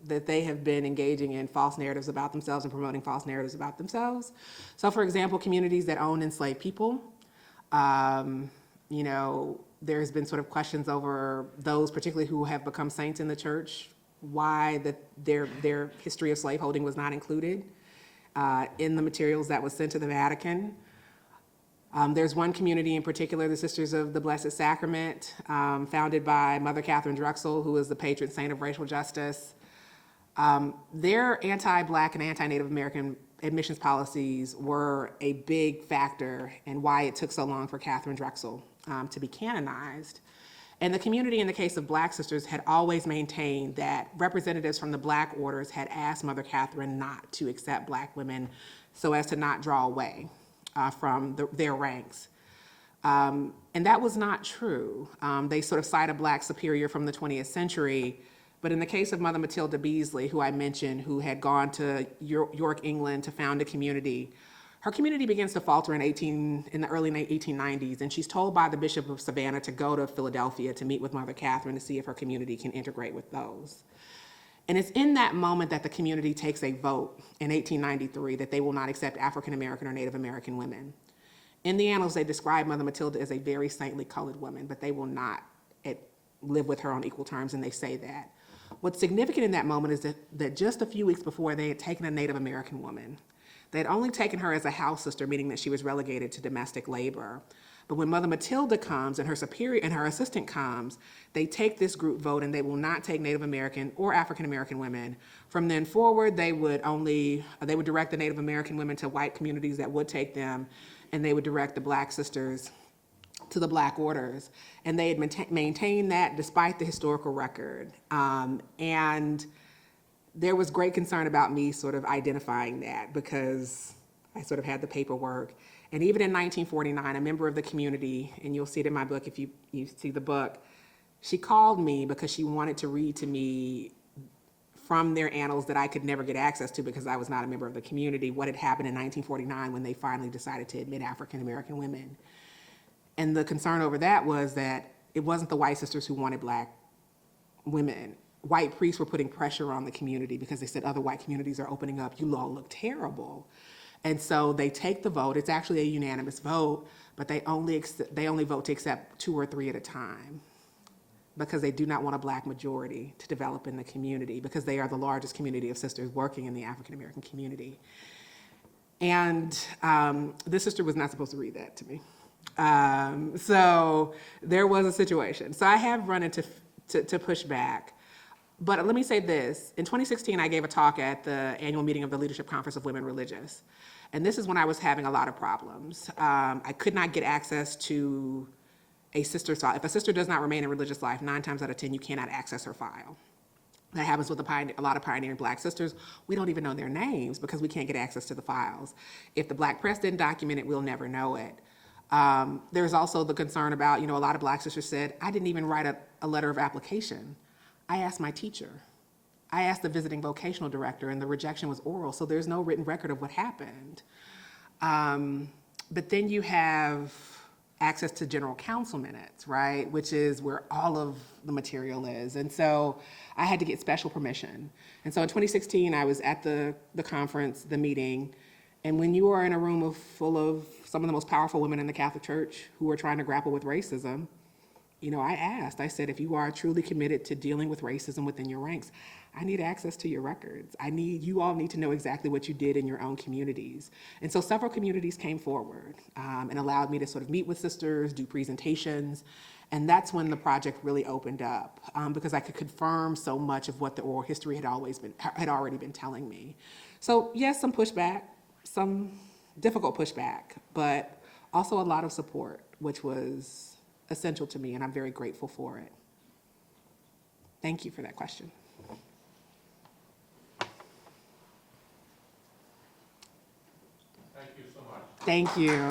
that they have been engaging in false narratives about themselves and promoting false narratives about themselves. So for example, communities that own enslaved people, there's been sort of questions over those particularly who have become saints in the church, why their history of slaveholding was not included in the materials that was sent to the Vatican. There's one community in particular, the Sisters of the Blessed Sacrament, founded by Mother Catherine Drexel, who is the patron saint of racial justice. Their anti-Black and anti-Native American admissions policies were a big factor in why it took so long for Catherine Drexel to be canonized. And the community, in the case of Black sisters, had always maintained that representatives from the Black orders had asked Mother Catherine not to accept Black women so as to not draw away from their ranks. And that was not true. They sort of cite a Black superior from the 20th century, but in the case of Mother Matilda Beasley, who I mentioned, who had gone to York, England to found a community, her community begins to falter in the early 1890s, and she's told by the Bishop of Savannah to go to Philadelphia to meet with Mother Catherine to see if her community can integrate with those. And it's in that moment that the community takes a vote in 1893 that they will not accept African American or Native American women. In the annals, they describe Mother Matilda as a very saintly colored woman, but they will not live with her on equal terms, and they say that. What's significant in that moment is that just a few weeks before, they had taken a Native American woman. They had only taken her as a house sister, meaning that she was relegated to domestic labor. But when Mother Matilda comes and her superior and her assistant comes, they take this group vote and they will not take Native American or African American women. From then forward, they would direct the Native American women to white communities that would take them, and they would direct the Black sisters to the Black orders. And they had maintained that despite the historical record. And there was great concern about me sort of identifying that because I sort of had the paperwork. And even in 1949, a member of the community, and you'll see it in my book if you see the book, she called me because she wanted to read to me from their annals that I could never get access to because I was not a member of the community, what had happened in 1949 when they finally decided to admit African American women. And the concern over that was that it wasn't the white sisters who wanted Black women. White priests were putting pressure on the community because they said other white communities are opening up. You all look terrible. And so they take the vote. It's actually a unanimous vote, but they only vote to accept 2 or 3 at a time because they do not want a Black majority to develop in the community because they are the largest community of sisters working in the African American community. And this sister was not supposed to read that to me. So there was a situation. So I have run into pushback. But let me say this. In 2016, I gave a talk at the annual meeting of the Leadership Conference of Women Religious. And this is when I was having a lot of problems. I could not get access to a sister's file. If a sister does not remain in religious life, 9 times out of 10, you cannot access her file. That happens with a lot of pioneering Black sisters. We don't even know their names because we can't get access to the files. If the Black press didn't document it, we'll never know it. There's also the concern about, a lot of Black sisters said, I didn't even write a letter of application. I asked my teacher. I asked the visiting vocational director, and the rejection was oral, so there's no written record of what happened. But then you have access to general counsel minutes, right, which is where all of the material is. And so I had to get special permission. And so in 2016, I was at the conference, the meeting, and when you are in a room full of some of the most powerful women in the Catholic Church who are trying to grapple with racism, I said, if you are truly committed to dealing with racism within your ranks, I need access to your records. You all need to know exactly what you did in your own communities. And so several communities came forward and allowed me to sort of meet with sisters, do presentations. And that's when the project really opened up because I could confirm so much of what the oral history had already been telling me. So yes, some pushback, some difficult pushback, but also a lot of support, which was essential to me, and I'm very grateful for it. Thank you for that question. Thank you so much. Thank you.